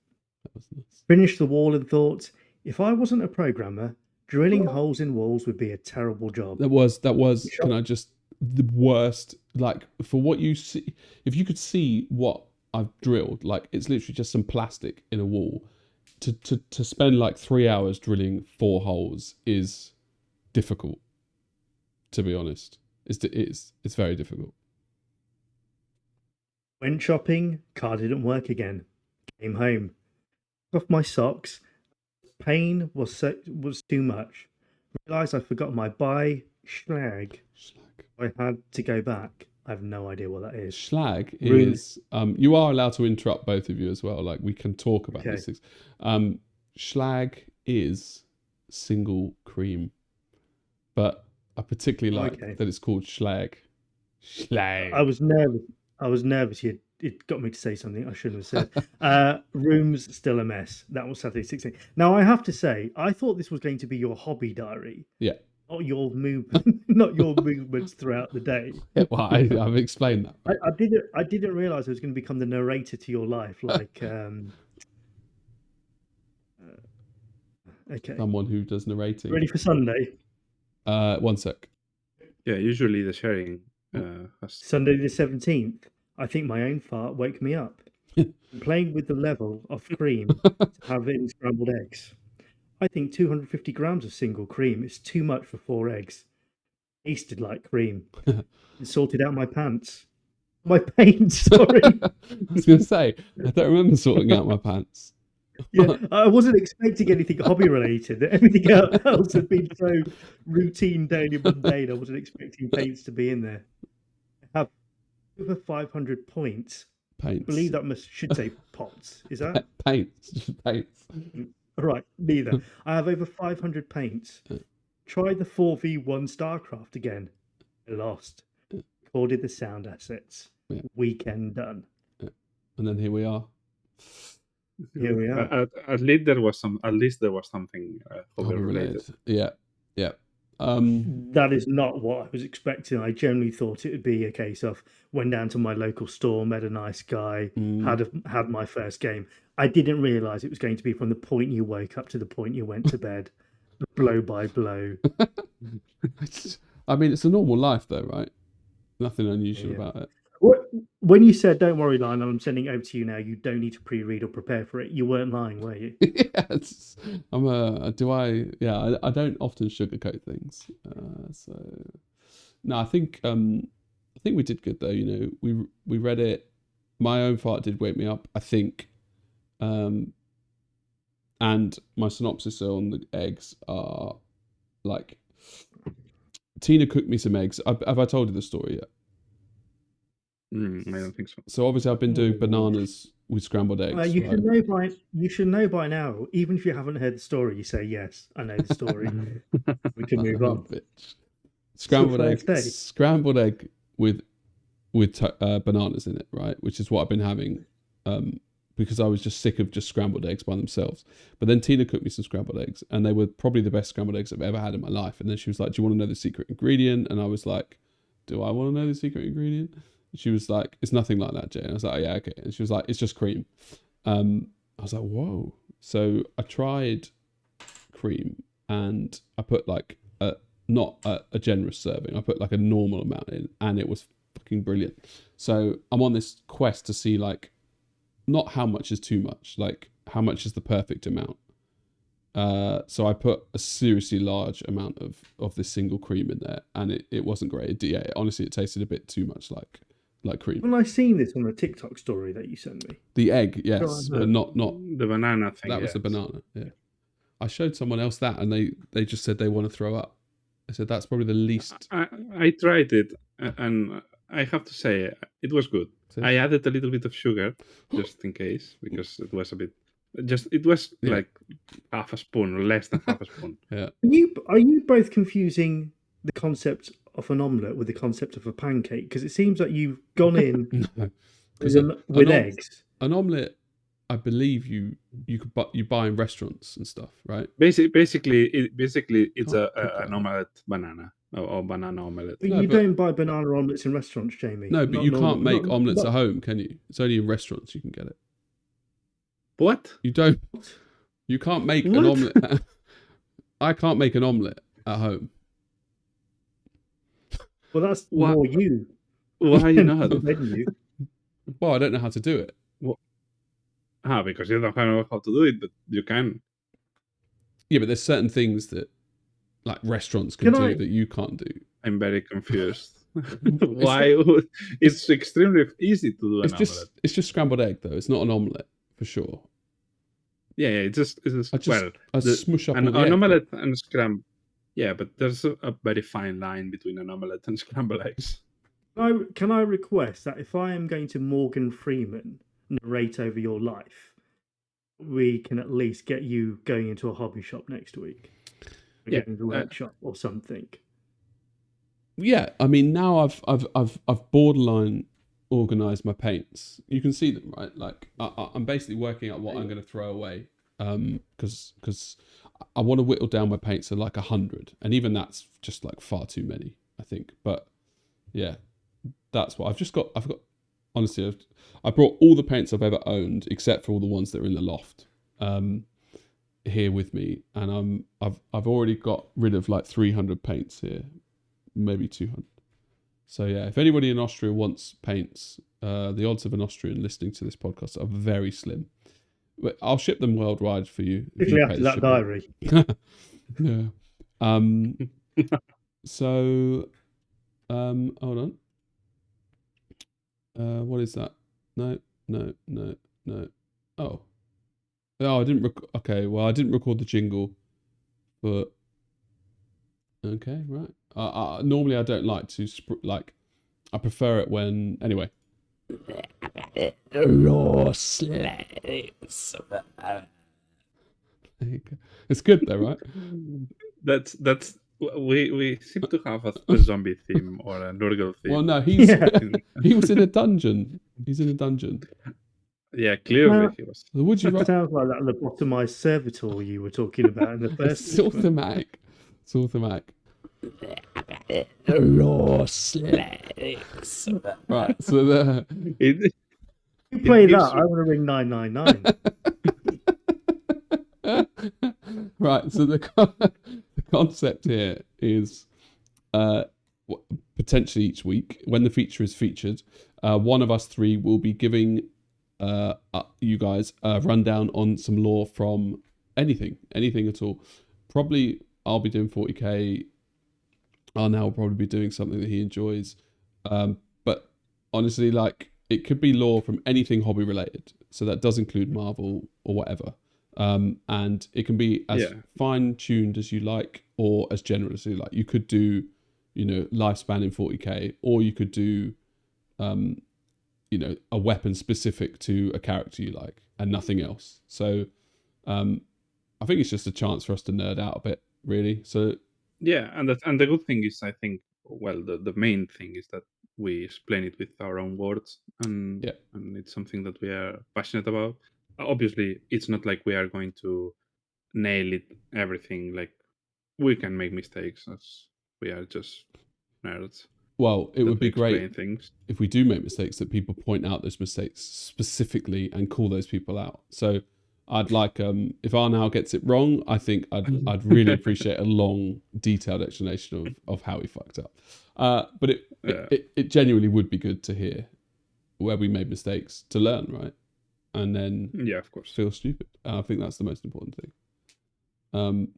Finished the wall and thought, if I wasn't a programmer, drilling holes in walls would be a terrible job. That was, can I just, the worst, like, for what you see, if you could see what I've drilled, like, it's literally just some plastic in a wall. to spend like 3 hours drilling 4 holes is difficult. To be honest, it's very difficult. Went shopping, car didn't work again. Came home, took off my socks. Pain was too much. Realised I forgot my schlag. I had to go back. I have no idea what that is. Schlag is you are allowed to interrupt both of you as well. Like we can talk about these things. Schlag is single cream, but I particularly like that it's called schlag. Schlag. I was nervous. It got me to say something I shouldn't have said. Room's still a mess. That was Saturday 16th. Now I have to say, I thought this was going to be your hobby diary. Yeah. Not your movements throughout the day. Well, I've explained that. Right? I didn't realise I was going to become the narrator to your life, like okay. Someone who does narrating. Ready for Sunday? 1 sec. Yeah, usually the sharing Sunday the 17th. I think my own fart woke me up. Playing with the level of cream to have in scrambled eggs. I think 250 grams of single cream is too much for 4 eggs. Tasted like cream. It sorted out my pants. My paint, sorry. I was going to say, I don't remember sorting out my pants. Yeah, I wasn't expecting anything hobby related. Everything else had been so routine, daily, mundane. I wasn't expecting paints to be in there. I have over 500 points. Paints. I believe that should say pots. Is that? Paints. Just paints. Right, neither. I have over 500 paints. Tried the 4v1 StarCraft again. I lost. Recorded the sound assets. Yeah. Weekend done. Yeah. And then here we are. Here we are. At least there was something hobby related. Yeah. That is not what I was expecting. I generally thought it would be a case of went down to my local store, met a nice guy, had my first game. I didn't realise it was going to be from the point you woke up to the point you went to bed, blow by blow. I mean, it's a normal life though, right? Nothing unusual about it. When you said, "Don't worry, Lionel, I'm sending it over to you now. You don't need to pre-read or prepare for it," you weren't lying, were you? Yes. I don't often sugarcoat things. So no, I think we did good though. You know, we read it. My own fart did wake me up, I think. And my synopsis on the eggs are like, Tina cooked me some eggs. Have I told you the story yet? I don't think so. So obviously I've been doing bananas with scrambled eggs. You should know by now. Even if you haven't heard the story, you say yes. I know the story. We can move on. Bitch. Scrambled egg with bananas in it, right? Which is what I've been having because I was just sick of just scrambled eggs by themselves. But then Tina cooked me some scrambled eggs, and they were probably the best scrambled eggs I've ever had in my life. And then she was like, "Do you want to know the secret ingredient?" And I was like, "Do I want to know the secret ingredient?" She was like, "It's nothing like that, Jay." And I was like, "Oh, yeah, okay." And she was like, "It's just cream." I was like, "Whoa!" So I tried cream, and I put like not a generous serving. I put like a normal amount in, and it was fucking brilliant. So I'm on this quest to see like not how much is too much, like how much is the perfect amount. So I put a seriously large amount of this single cream in there, and it wasn't great. Honestly, it tasted a bit too much like cream. Well, I seen this on a TikTok story that you sent me. The egg, yes, but not the banana thing. That was the banana. Yeah, I showed someone else that, and they just said they want to throw up. I said that's probably the least. I tried it, and I have to say it was good. I added a little bit of sugar just in case, because it was a bit. It was like half a spoon, or less than half a spoon. Yeah. Are you both confusing the concept of an omelette with the concept of a pancake? Because it seems like you've gone in with eggs. An omelette, I believe you buy in restaurants and stuff, right? Basically, it's an omelette banana or banana omelette. But you don't buy banana omelettes in restaurants, Jamie. No, but you can't make omelettes at home, can you? It's only in restaurants you can get it. What? You don't. You can't make an omelette. I can't make an omelette at home. Well, that's more you. Why are you not? Well, I don't know how to do it. Because you don't know how to do it, but you can. Yeah, but there's certain things that like restaurants can Can do I- that you can't do. I'm very confused. Why? It's extremely easy to do an omelette. It's just scrambled egg though. It's not an omelette for sure. Yeah, it's just I smush up all an the egg. omelette and scramble. Yeah, but there's a very fine line between an omelette and scrambled eggs. Can I request that if I am going to Morgan Freeman narrate over your life, we can at least get you going into a hobby shop next week? Yeah, Into a workshop or something. Yeah, I mean now I've borderline organized my paints. You can see them, right? Like I'm basically working out what I'm going to throw away, because I want to whittle down my paints to like 100, and even that's just like far too many, I think. But yeah, that's what I've got. Honestly, I brought all the paints I've ever owned except for all the ones that are in the loft, here with me, and I've already got rid of like 300 paints here. Maybe 200. So yeah, if anybody in Austria wants paints, the odds of an Austrian listening to this podcast are very slim. But I'll ship them worldwide for you. Particularly after that diary. Yeah. So, hold on. What is that? No. Oh, I didn't. Okay, well, I didn't record the jingle, but okay, right. Normally I don't like to I prefer it when anyway. Raw slaves. It's good though, right? That's we seem to have a zombie theme or a Nurgle theme. Well, no, he was in a dungeon. He's in a dungeon. Yeah, clearly he was. Would you That sounds like that lobotomized servitor you were talking about in the first. It's all thematic. Raw slaves. Right, so you play that, I want to ring 999. Right, so the concept here is potentially each week, when the feature is featured, one of us three will be giving you guys a rundown on some lore from anything at all. Probably I'll be doing 40k. Arnau will probably be doing something that he enjoys. But honestly, like, it could be lore from anything hobby related. So that does include Marvel or whatever. And it can be as fine-tuned as you like or as general as you like. You could do, lifespan in 40k, or you could do, a weapon specific to a character you like and nothing else. So I think it's just a chance for us to nerd out a bit, really. So yeah, and the good thing is, I think, well, the main thing is that we explain it with our own words, and it's something that we are passionate about. Obviously, it's not like we are going to nail it everything. Like, we can make mistakes, as we are just nerds. Well, it would be great if we do make mistakes that people point out those mistakes specifically and call those people out. So I'd like, if Arnau gets it wrong, I think I'd really appreciate a long, detailed explanation of how he fucked up. But it genuinely would be good to hear where we made mistakes to learn, right? And then of course, feel stupid. I think that's the most important thing.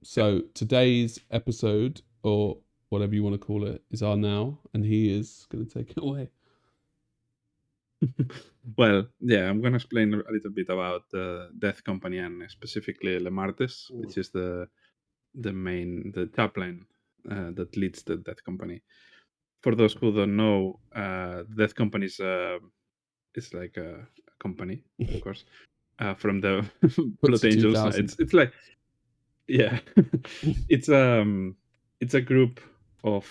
So today's episode, or whatever you want to call it, is Arnau, and he is going to take it away. Well, I'm going to explain a little bit about the Death Company, and specifically Lemartes, which is the chaplain that leads the Death Company. For those who don't know, the Death Company is like a company, of course, from the Blood Angels. It's like, it's a group of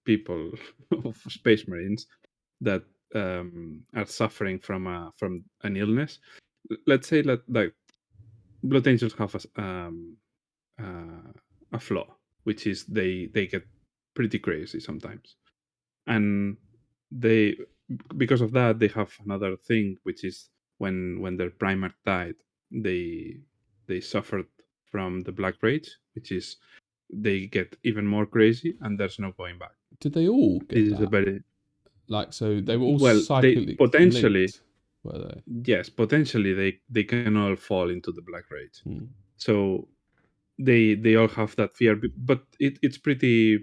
people, of Space Marines that are suffering from an illness. Let's say that Blood Angels have a flaw, which is they get pretty crazy sometimes, and because of that they have another thing, which is when their primer died, they suffered from the Black Rage, which is they get even more crazy and there's no going back. Did they all get this that? Is a very so they were all they potentially linked. were they? Yes, potentially they can all fall into the Black Rage. Hmm. So they all have that fear, but it's pretty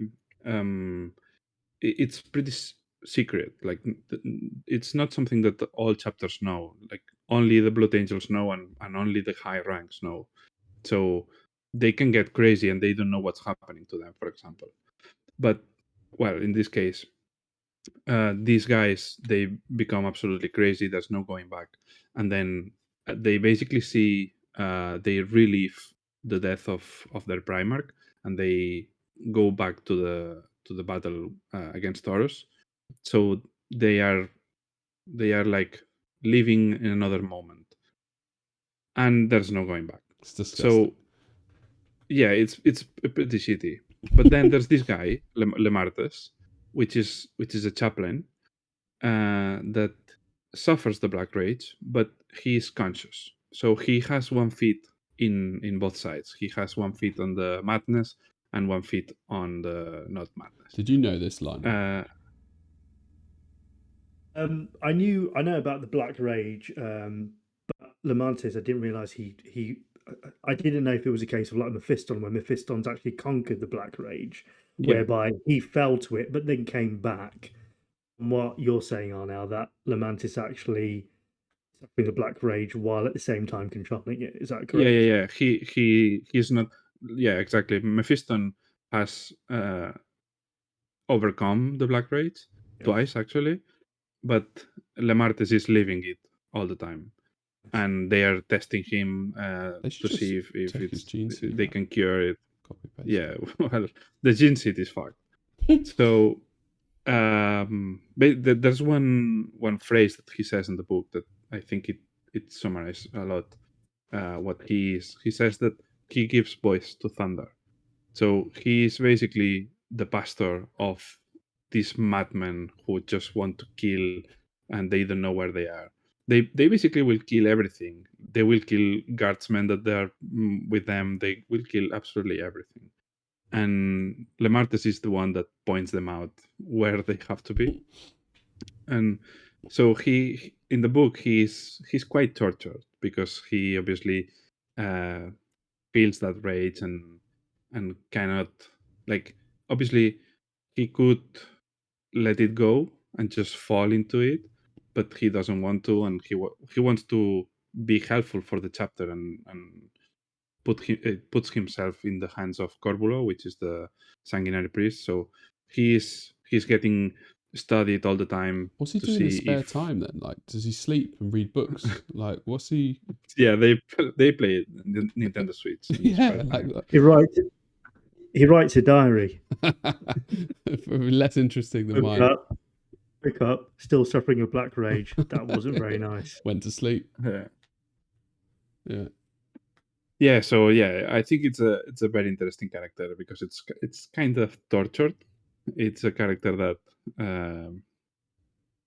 it's pretty secret. Like it's not something that all chapters know. Like only the Blood Angels know, and only the high ranks know. So they can get crazy and they don't know what's happening to them, for example. But well, in this case, these guys, they become absolutely crazy. There's no going back. And then they basically see they relive the death of their Primarch, and they go back to the battle against Taurus. So they are like living in another moment, and there's no going back. It's disgusting. So yeah, it's pretty shitty. But then there's this guy Lemartes, which is a chaplain that suffers the Black Rage, but he is conscious. So he has 1 foot in both sides. He has 1 foot on the madness and 1 foot on the not madness. Did you know this, Lionel? I know about the Black Rage, but Lemartes, I didn't realize I didn't know if it was a case of like Mephiston, where Mephiston's actually conquered the Black Rage, whereby he fell to it, but then came back. And what you're saying, Arnau, that Lemartes actually suffering the Black Rage while at the same time controlling it. Is that correct? Yeah. He's not. Yeah, exactly. Mephiston has overcome the Black Rage twice, actually, but Lemartes is living it all the time, and they are testing him to see if they can cure it. Copy-paste. Yeah, well, the gene seed is fucked. So there's one phrase that he says in the book that I think it summarizes a lot what he is. He says that he gives voice to thunder. So he is basically the pastor of these madmen who just want to kill, and they don't know where they are. They basically will kill everything. They will kill guardsmen that they are with them. They will kill absolutely everything. And Lemartes is the one that points them out where they have to be. And so he in the book he's quite tortured because he obviously feels that rage and cannot, like, obviously he could let it go and just fall into it, but he doesn't want to, and he wants to be helpful for the chapter and puts himself in the hands of Corbulo, which is the sanguinary priest. So he's getting studied all the time. What's he doing in his spare time then? Like, does he sleep and read books? Like, what's he? Yeah, they play Nintendo Switch. Yeah, like that. He writes a diary. Less interesting than mine. Pick up, still suffering a Black Rage. That wasn't very nice. Went to sleep. Yeah. So yeah, I think it's a very interesting character because it's kind of tortured. It's a character that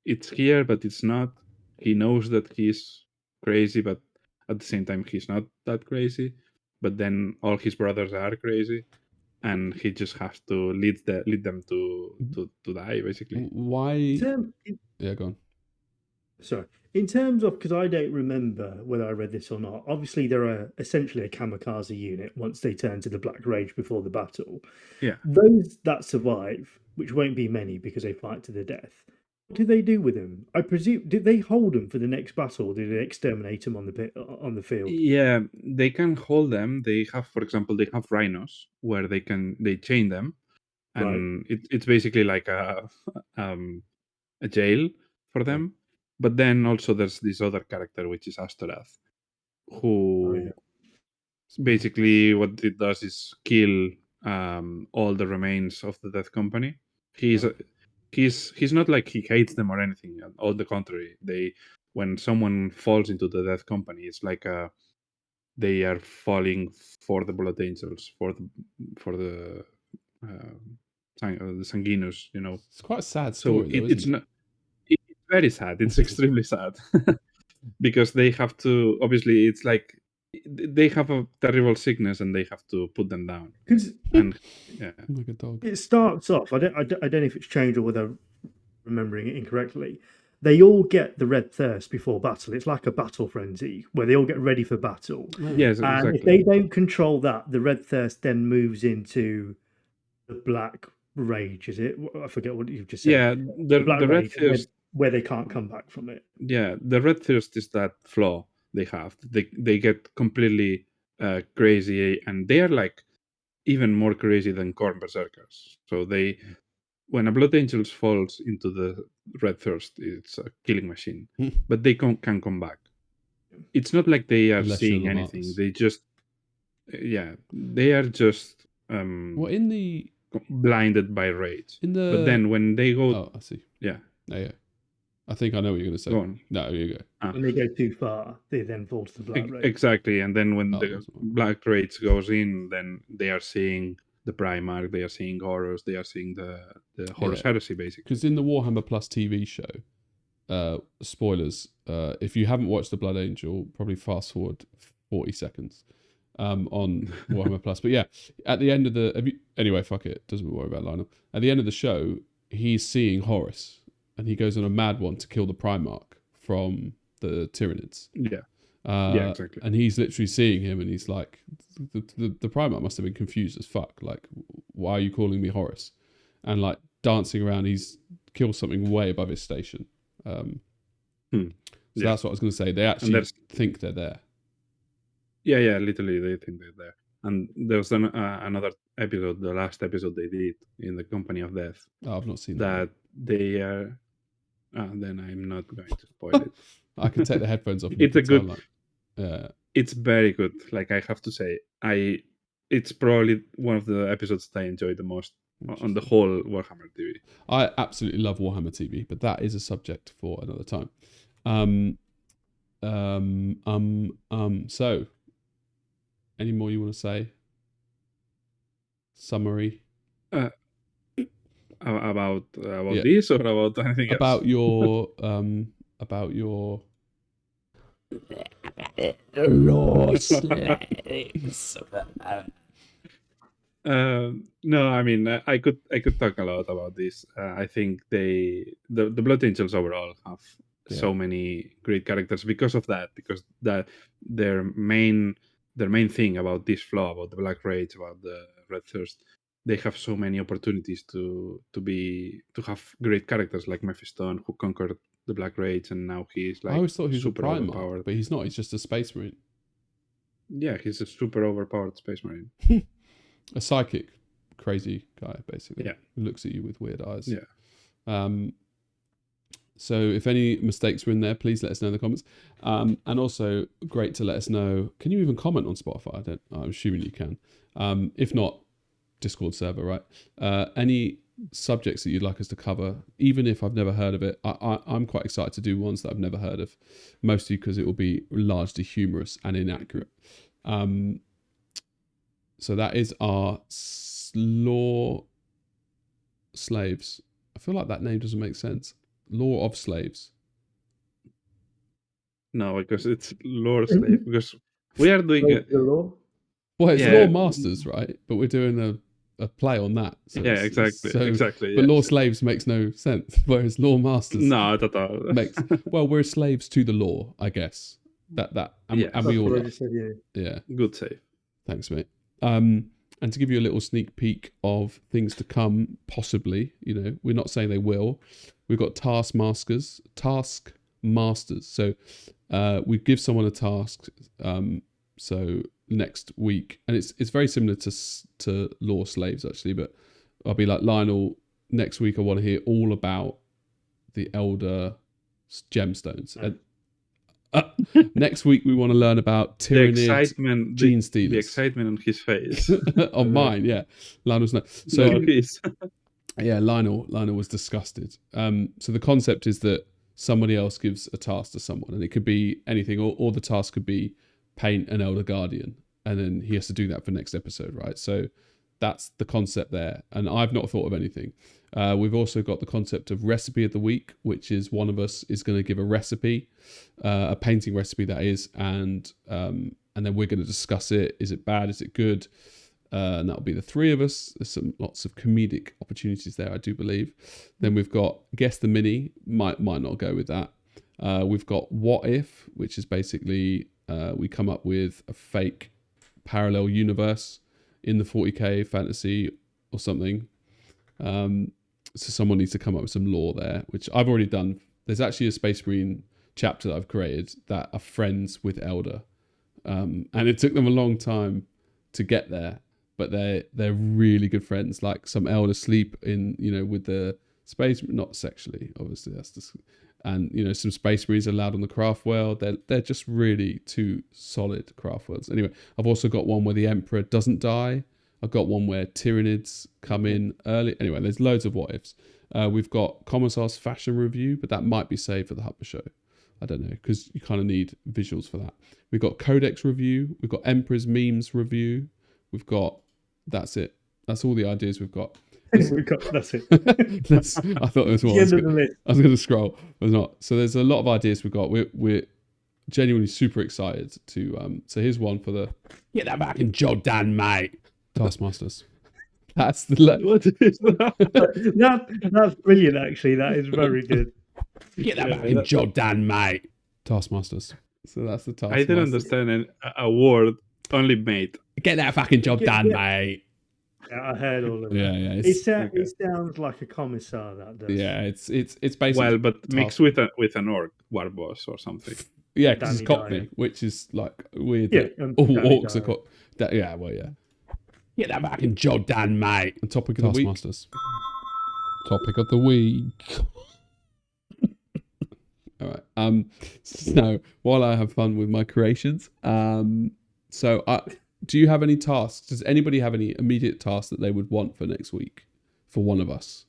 it's here, but it's not. He knows that he's crazy, but at the same time, he's not that crazy. But then all his brothers are crazy, and he just has to lead them to die, basically. Why? Yeah, go on. Sorry. In terms of, because I don't remember whether I read this or not, obviously there are essentially a kamikaze unit once they turn to the Black Rage before the battle. Yeah. Those that survive, which won't be many because they fight to the death, what do they do with them? I presume, did they hold them for the next battle, or did they exterminate them on the field? Yeah, they can hold them. They have, for example, they have rhinos where they chain them, and it's basically like a jail for them. But then also there's this other character, which is Astorath, who basically what it does is kill all the remains of the Death Company. He's not like he hates them or anything. On the contrary, when someone falls into the Death Company, it's like they are falling for the Blood Angels, for the Sanguinus, you know. It's quite a sad story. So it's not. It's very sad. It's extremely sad because they have to. Obviously, it's like they have a terrible sickness and they have to put them down. And like a dog. It starts off. I don't know if it's changed or whether I'm remembering it incorrectly. they all get the red thirst before battle. It's like a battle frenzy where they all get ready for battle. Yes, And if exactly. they don't control that, the red thirst then moves into the black rage. Is it? I forget what you've just said. Yeah, The black the red rage, thirst. where they can't come back from it. Yeah, the red thirst is that flaw they have. They get completely crazy, and they are like even more crazy than corn berserkers. So when a blood angel falls into the red thirst, it's a killing machine. But they can come back. It's not like they are Unless you're seeing anything. Lemartes. They just they are just Well, in the blinded by rage. in the But then when they go, oh, I see. yeah, Yeah. I think I know what you're going to say. go on. No, you go. When they go too far, they then fall to the black rage. Exactly, and then when Oh, the that's fine. black rage goes in, then they are seeing the Primarch, they are seeing Horus, they are seeing the Horus Yeah. Heresy, basically. Because in the Warhammer Plus TV show, spoilers, if you haven't watched the Blood Angel, probably fast forward 40 seconds on Warhammer Plus. But yeah, at the end of anyway, fuck it, doesn't worry about Lionel. At the end of the show, he's seeing Horus, and he goes on a mad one to kill the Primarch from the Tyranids. Yeah, yeah, exactly. And he's literally seeing him, and he's like, the Primarch must have been confused as fuck. Like, why are you calling me Horus? And like dancing around, he's killed something way above his station. So that's what I was going to say. They actually think they're there. Yeah, literally they think they're there. And there was another episode, the last episode they did in the Company of Death. Oh, I've not seen that. They are. Then I'm not going to spoil it. I can take the headphones off. And It's a good. It's very good. Like, I have to say, it's probably one of the episodes that I enjoyed the most on the whole Warhammer TV. I absolutely love Warhammer TV, but that is a subject for another time. So, any more you want to say? Summary about this, or about anything else? About your Law slaves. No, I mean, I could talk a lot about this. I think the Blood Angels overall have so many great characters because of that. Because their main thing about this flaw, about the Black Rage, about the Red Thirst, they have so many opportunities to have great characters like Mephiston, who conquered the Black Rage, and now he's like, I always thought he was super a Primarch, overpowered. but he's not. He's just a Space Marine. Yeah, he's a super overpowered Space Marine. A psychic, crazy guy, basically. Yeah, who looks at you with weird eyes. Yeah. So if any mistakes were in there, please let us know in the comments. And also, great to let us know. Can you even comment on Spotify? I'm assuming you can. If not, Discord server, right? Any subjects that you'd like us to cover, even if I've never heard of it. I'm quite excited to do ones that I've never heard of, mostly because it will be largely humorous and inaccurate. So that is our Law Slaves. I feel like that name doesn't make sense. Law of Slaves. No, because it's Lore Slave. Because we are doing the law. Well, it's Yeah. Law Masters, right? But we're doing a play on that. So yeah, exactly. But yeah. Law Slaves makes no sense, whereas Law Masters No, not at all. makes. Well, we're slaves to the law, I guess. And we all I are. just said, Yeah. Good save. Thanks, mate. And to give you a little sneak peek of things to come, possibly, we're not saying they will. We've got taskmasters. So we give someone a task. So next week, and it's very similar to Law Slaves actually, but I'll be like, Lionel, next week I want to hear all about the Elder Gemstones. And next week we want to learn about Tyrannid gene stealers. The excitement on his face. On mine, yeah. Lionel's no. So no, he's yeah, Lionel was disgusted. So the concept is that somebody else gives a task to someone, and it could be anything, or the task could be paint an Elder Guardian, and then he has to do that for next episode, right? So that's the concept there, and I've not thought of anything. We've also got the concept of recipe of the week, which is one of us is going to give a recipe, a painting recipe that is, and then we're going to discuss it. Is it bad? Is it good? And that'll be the three of us. There's lots of comedic opportunities there, I do believe. Then we've got Guess the Mini. Might not go with that. We've got What If, which is basically we come up with a fake parallel universe in the 40k fantasy or something. So someone needs to come up with some lore there, which I've already done. There's actually a Space Marine chapter that I've created that are friends with Elder. And it took them a long time to get there. But they're really good friends. Like some Elder sleep in, with the space, not sexually, obviously. That's just, and some Space Marines are allowed on the craft world. They're just really two solid craft worlds. Anyway, I've also got one where the Emperor doesn't die. I've got one where Tyranids come in early. Anyway, there's loads of what ifs. We've got Commissar's fashion review, but that might be saved for the Hutber show. I don't know, because you kind of need visuals for that. We've got Codex review. We've got Emperor's memes review. We've got. That's it. That's all the ideas we've got. That's it. I thought there was one. I was going to scroll, but it's not. So there's a lot of ideas we've got. We're genuinely super excited to. So here's one for the get that back in job done, mate. Taskmasters. That's the. What is that? That's brilliant. Actually, that is very good. Get that back in job done, mate. Taskmasters. So that's the Taskmasters. I didn't understand a word. Only mate. Get that fucking job done, mate. Yeah, I heard all of that. Yeah. It sounds like a commissar, that does. Yeah, it's basically. Well, but mixed with an orc war boss or something. Yeah, because it's Cockney, which is like weird. Yeah, all orcs are Cockney. Yeah, well, yeah. Get that back in job done, mate. And topic of the week. Topic of the week. All right. So while I have fun with my creations, do you have any tasks? Does anybody have any immediate tasks that they would want for next week for one of us?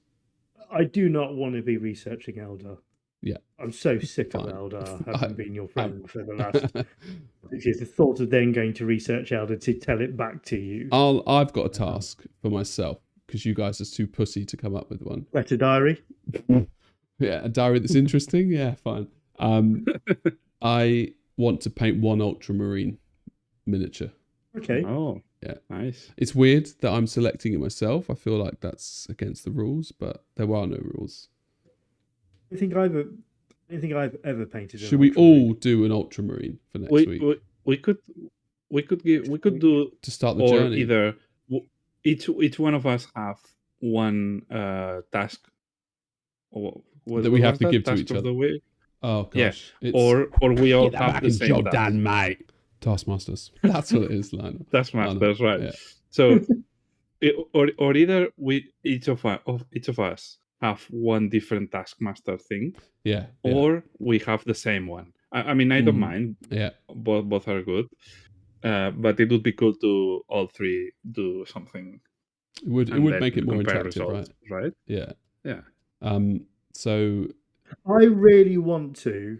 I do not want to be researching Elder. Yeah. I'm so sick of Elder having been your friend for the last. It's the thought of then going to research Elder to tell it back to you. I've got a task for myself because you guys are too pussy to come up with one. Letter diary. Yeah, a diary that's interesting. Yeah, fine. I want to paint one ultramarine miniature. Okay. Oh, yeah, nice. It's weird that I'm selecting it myself. I feel like that's against the rules, but there are no rules. I think I've ever painted. Should we all do an ultramarine for next week? We could do to start the or journey. Either each one of us have one task that we have to give to each other. Oh gosh! Yeah. Or we all have the same job done, mate. Taskmasters. That's what it is, Lionel. Taskmasters, right? Yeah. So, or either each of us have one different Taskmaster thing. Yeah. Or we have the same one. I mean, I don't mind. Yeah. Both are good. But it would be cool to all three do something. It would make it more interactive, results, right? Yeah. Yeah. So I really want to,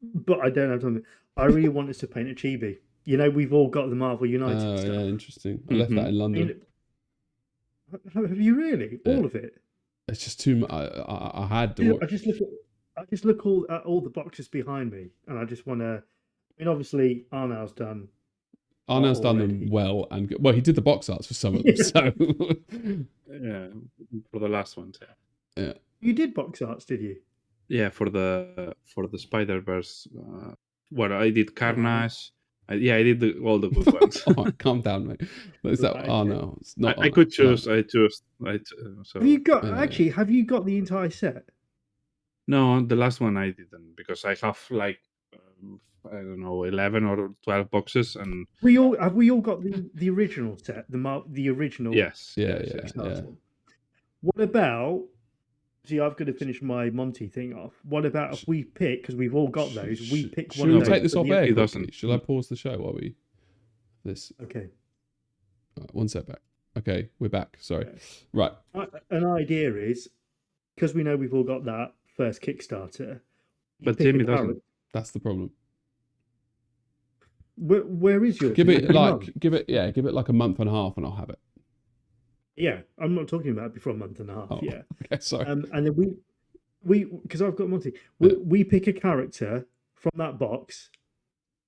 but I don't have time. I really want us to paint a chibi. We've all got the Marvel United stuff. Yeah, interesting. I left that in London. Have you really? All of it? It's just too much. I had to. I just look at all the boxes behind me, and I just want to. I mean, obviously, Arnau's done. Arnau's done them well and good. Well, he did the box arts for some of them. So yeah, for the last ones. Yeah. You did box arts, did you? Yeah, for the Spider-Verse. What I did, Carnage. I did all the good ones. Oh, calm down, mate. Is that? Oh no, it's not. I could choose. No. I chose. So, have you got Have you got the entire set? No, the last one I didn't because I have like I don't know 11 or 12 boxes, and we all got the original set, the original. Yes. Yeah. What about? See, I've got to finish my Monty thing off. What about if we pick, because we've all got those, we pick one of those. Should we take this off air quickly? Shall I pause the show while we... This? Okay. Right, one step back. Okay, we're back. Sorry. Okay. Right. An idea is, because we know we've all got that first Kickstarter. But Jamie doesn't. That's the problem. Where is yours? Give it like a month and a half and I'll have it. Yeah, I'm not talking about before a month and a half. Oh, yeah. Okay, sorry. And then we because I've got Monty. We pick a character from that box,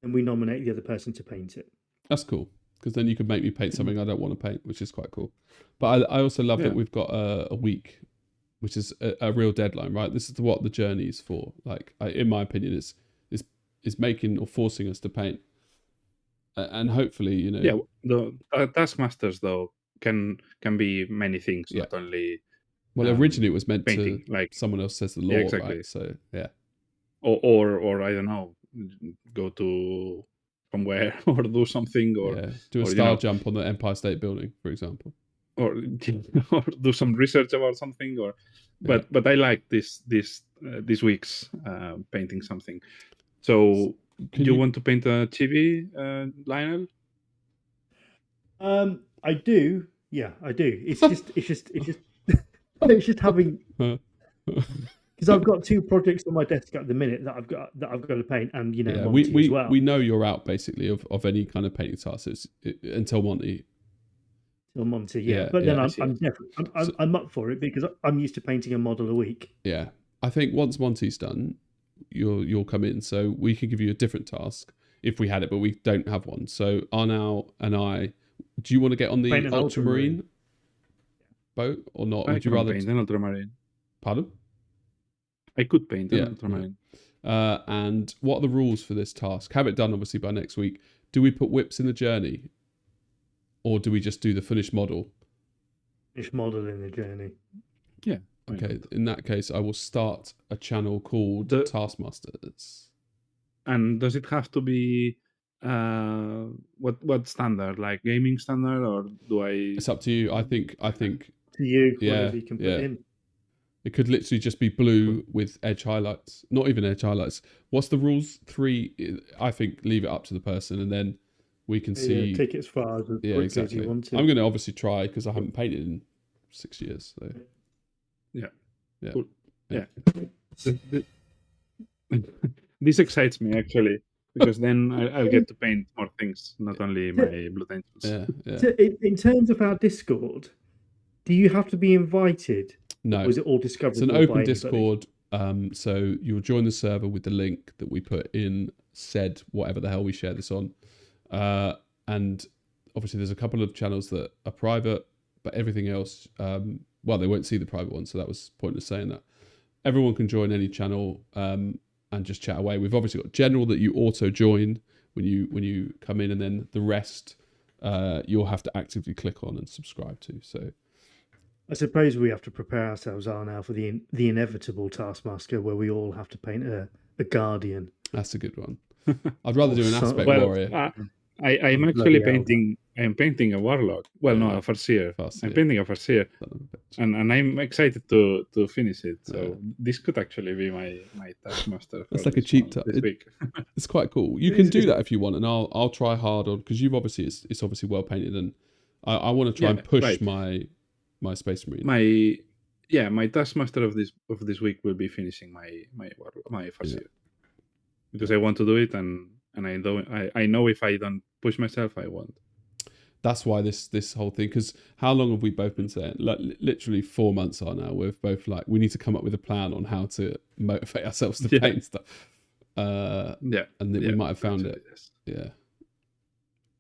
and we nominate the other person to paint it. That's cool. because then you could make me paint something I don't want to paint, which is quite cool. But I also love that we've got a week, which is a real deadline, right? This is what the journey is for. Like, in my opinion, is making or forcing us to paint, and hopefully, you know. Yeah, the taskmasters though can be many things, not only. Well, originally it was meant painting, to like someone else says the law, exactly. right? So yeah. Or I don't know, go to somewhere or do something, or do a star jump on the Empire State Building, for example, or do some research about something. Or but I like this week's painting something. So do you want to paint a TV, Lionel? I do. Yeah, I do. It's just it's just having, because I've got 2 projects on my desk at the minute that I've got to paint, and Monty as well. We know you're out basically of any kind of painting tasks until Monty. Till Monty, but then I'm up for it because I'm used to painting a model a week. Yeah, I think once Monty's done, you'll come in, so we can give you a different task if we had it, but we don't have one. So Arnau and I, do you want to get on the ultramarine boat or not? I would you rather paint an ultramarine? Pardon? I could paint an ultramarine. And what are the rules for this task? Have it done obviously by next week. Do we put whips in the journey, or do we just do the finished model? Finished model in the journey. Yeah. Okay. In that case, I will start a channel called Taskmasters. And does it have to be what standard, like gaming standard, or do I? It's up to you. I think to you. Whatever you can put in. It could literally just be blue with edge highlights. Not even edge highlights. What's the rules? 3. I think leave it up to the person, and then we can see. Take it as far as quickly as you want to. I'm going to obviously try because I haven't painted in 6 years. So. Yeah. Cool. Yeah. This excites me actually, because then I'll get to paint more things, not only my blue pencils. Yeah. So in terms of our Discord, do you have to be invited? No. Or is it all discoverable? It's an open Discord. So you'll join the server with the link that we put in said whatever the hell we share this on. And obviously there's a couple of channels that are private, but everything else, well, they won't see the private one, so that was pointless saying that. Everyone can join any channel and just chat away. We've obviously got general that you auto join when you come in, and then the rest you'll have to actively click on and subscribe to. So I suppose we have to prepare ourselves now for the inevitable Taskmaster, where we all have to paint a guardian. That's a good one. I'd rather do an aspect warrior. I'm actually painting. I'm painting a warlock. Well, no, a farseer. I'm painting a farseer, and I'm excited to finish it. So this could actually be my taskmaster. That's like a cheat this week. It's quite cool. You can do that if you want, and I'll try hard on, because you've obviously it's obviously well painted, and I want to try and push my Space Marine. My taskmaster of this week will be finishing my farseer, because I want to do it, and I know if I don't push myself, I won't. That's why this whole thing, because how long have we both been saying? Like, literally 4 months are now. We've both we need to come up with a plan on how to motivate ourselves to paint stuff. And then we might have found it. Yes.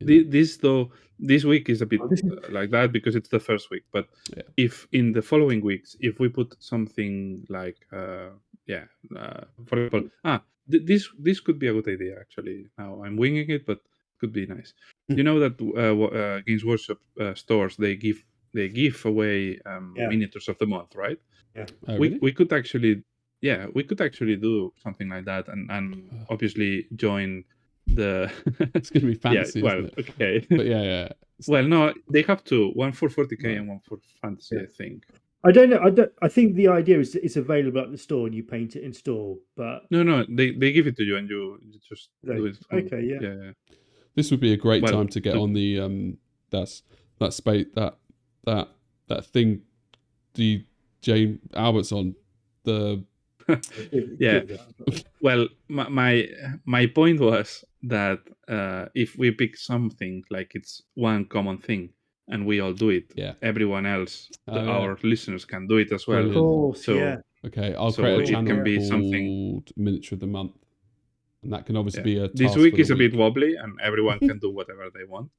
Yeah. This week is a bit like that because it's the first week. But if in the following weeks, if we put something like, for example, this could be a good idea actually. Now I'm winging it, but could be nice. You know that Games Workshop stores, they give away miniatures of the month, right? Yeah. Oh, really? We could actually do something like that, and obviously join the. It's gonna be fantasy. Well, isn't it? Okay. But yeah. Well, no, they have one for 40k and one for fantasy, I think. I don't know. I think the idea is it's available at the store and you paint it in store. But no, they give it to you and you just do it. Okay, yeah. This would be a great time to get on the that thing the James Albert's on the Well, my point was that if we pick something like it's one common thing and we all do it, everyone else, our listeners can do it as well. Of course, Okay, I'll create a channel can be called something Miniature of the Month, and that can obviously be a task this week for the is a bit wobbly and everyone can do whatever they want.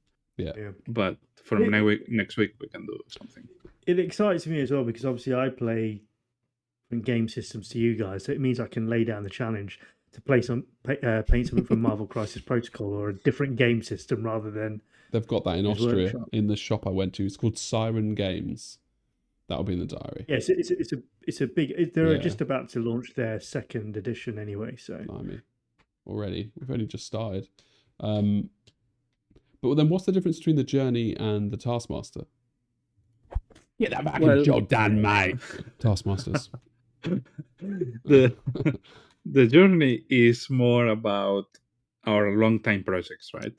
Yeah. But from next week we can do something. It excites me as well because obviously I play game systems to you guys, so it means I can lay down the challenge to play paint something from Marvel Crisis Protocol or a different game system rather than. They've got that in His Austria workshop. in the shop I went to. It's called Siren Games. That'll be in the diary. Yes, it's a big. They're Yeah. just about to launch their second edition anyway. So Blimey. Already, we've only just started. But then, what's the difference between the Journey and the Taskmaster? Get that back in the job done, mate. Taskmasters. The journey is more about our long time projects, right?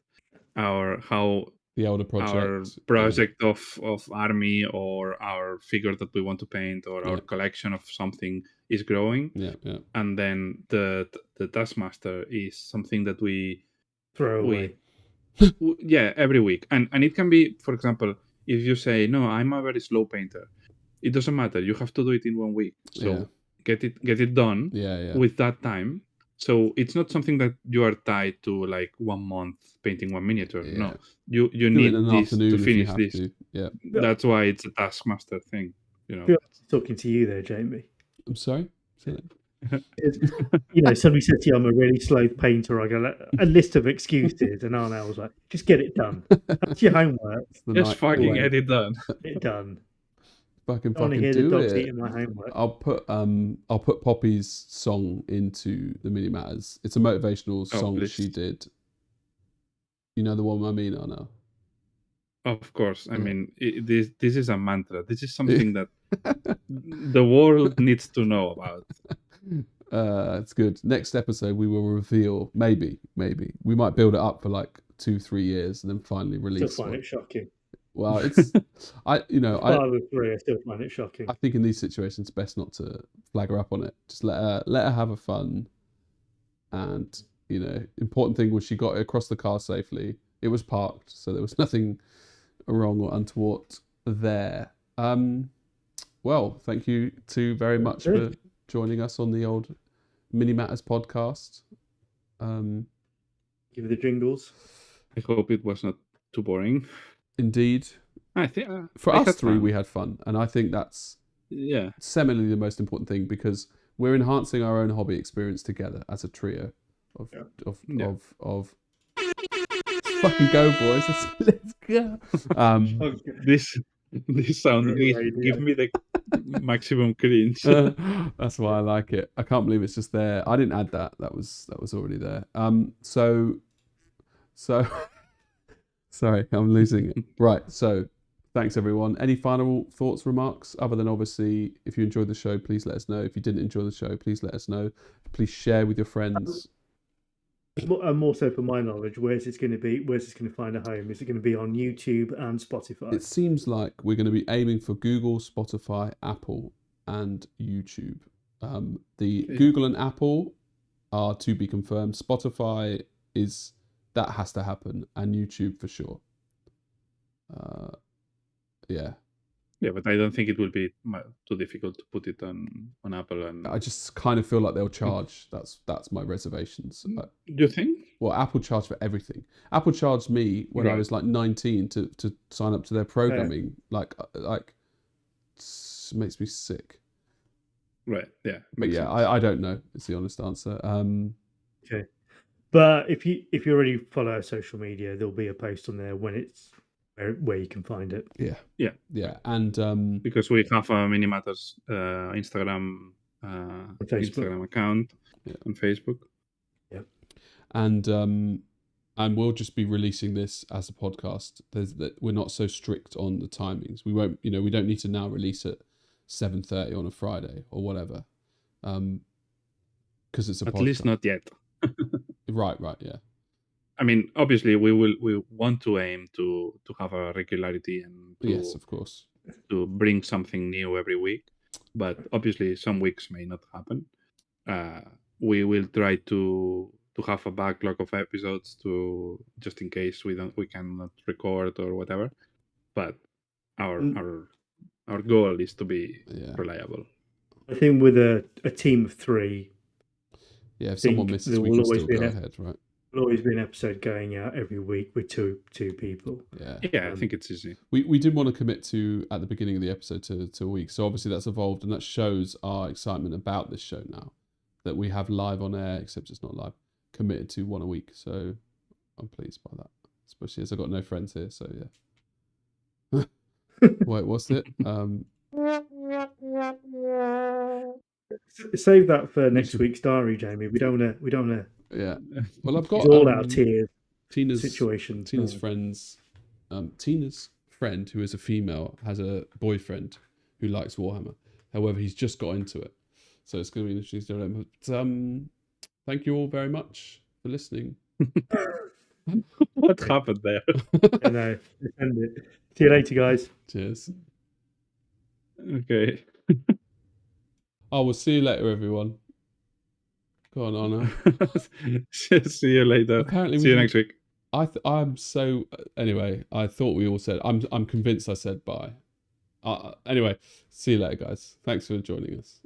The Elder Project. Our project of army or our figure that we want to paint or our collection of something is growing. Yeah. And then the Taskmaster is something that we throw away. Every week. And it can be, for example, if you say, no, I'm a very slow painter, it doesn't matter. You have to do it in 1 week. So get it done with that time. So it's not something that you are tied to like 1 month painting 1 miniature. Yeah. No, you need this to finish this. Yeah, that's why it's a Taskmaster thing. You know, talking to you there, Jamie. I'm sorry. Somebody said to you, I'm a really slow painter. I got a list of excuses, and Arnau was like, just get it done. That's your homework. Just fucking get it done. Get it done. Fucking hear the do dogs it. eating my homework. I'll put Poppy's song into the mini matters. It's a motivational song that she did. You know the one I mean, Arnau? Of course. I mean, this is a mantra. This is something that the world needs to know about. It's good. Next episode we will reveal. Maybe we might build it up for like 2-3 years and then finally release. Still find it shocking. Well, it's I still find it shocking. I think in these situations, it's best not to flag her up on it. Just let her have a fun. And important thing was she got it across the car safely. It was parked, so there was nothing wrong or untoward there. Well, thank you two very much for joining us on the old Mini Matters podcast. Give the jingles. I hope it was not too boring. Indeed. I think for us three, we had fun, and I think that's seminally the most important thing because we're enhancing our own hobby experience together as a trio of fucking go, boys. Let's go. This sound give me the maximum cringe. That's why I like it. I can't believe it's just there. I didn't add that. That was already there. So sorry, I'm losing it. Right. So thanks everyone. Any final thoughts, remarks? Other than obviously, if you enjoyed the show, please let us know. If you didn't enjoy the show, please let us know. Please share with your friends. More so for my knowledge, where's this going to be? Where's this going to find a home? Is it going to be on YouTube and Spotify? It seems like we're going to be aiming for Google, Spotify, Apple, and YouTube. Google and Apple are to be confirmed. Spotify that has to happen, and YouTube for sure. Yeah, but I don't think it will be too difficult to put it on Apple. And I just kind of feel like they'll charge. That's my reservations. Do you think? Well, Apple charged for everything. Apple charged me when I was like 19 to sign up to their programming. Like makes me sick. Right. Yeah. But yeah, I don't know. It's the honest answer. Okay. But if you already follow our social media, there'll be a post on there when it's where you can find it. Yeah. And because we have a Mini Matters Instagram account on Facebook. Yeah. And we'll just be releasing this as a podcast. We're not so strict on the timings. We won't. We don't need to now release it 7:30 on a Friday or whatever. Because it's a podcast. At least not yet. Right. Yeah. I mean, obviously, we want to aim to have a regularity and yes, of course, to bring something new every week. But obviously, some weeks may not happen. We will try to have a backlog of episodes to just in case we cannot record or whatever. But our goal is to be reliable. I think with a team of three. Yeah, if someone misses, we can still go ahead, right? There'll always be an episode going out every week with two people. Yeah. Yeah, I think it's easy. We did want to commit to at the beginning of the episode to a week. So obviously that's evolved, and that shows our excitement about this show now. That we have live on air, except it's not live, committed to one a week. So I'm pleased by that. Especially as I've got no friends here, so yeah. Wait, what's it? Save that for next week's diary, Jamie. We don't wanna Yeah. Well, I've got use all our tears Tina's situations. Tina's friends. Tina's friend, who is a female, has a boyfriend who likes Warhammer. However, he's just got into it, so it's going to be interesting to know. But thank you all very much for listening. What happened there? I know. End it. See you later, guys. Cheers. Okay. Oh, we'll see you later, everyone. Go on, Arnau. See you later. Apparently, See you next week. I'm so. Anyway, I thought we all said. I'm convinced I said bye. Anyway, see you later, guys. Thanks for joining us.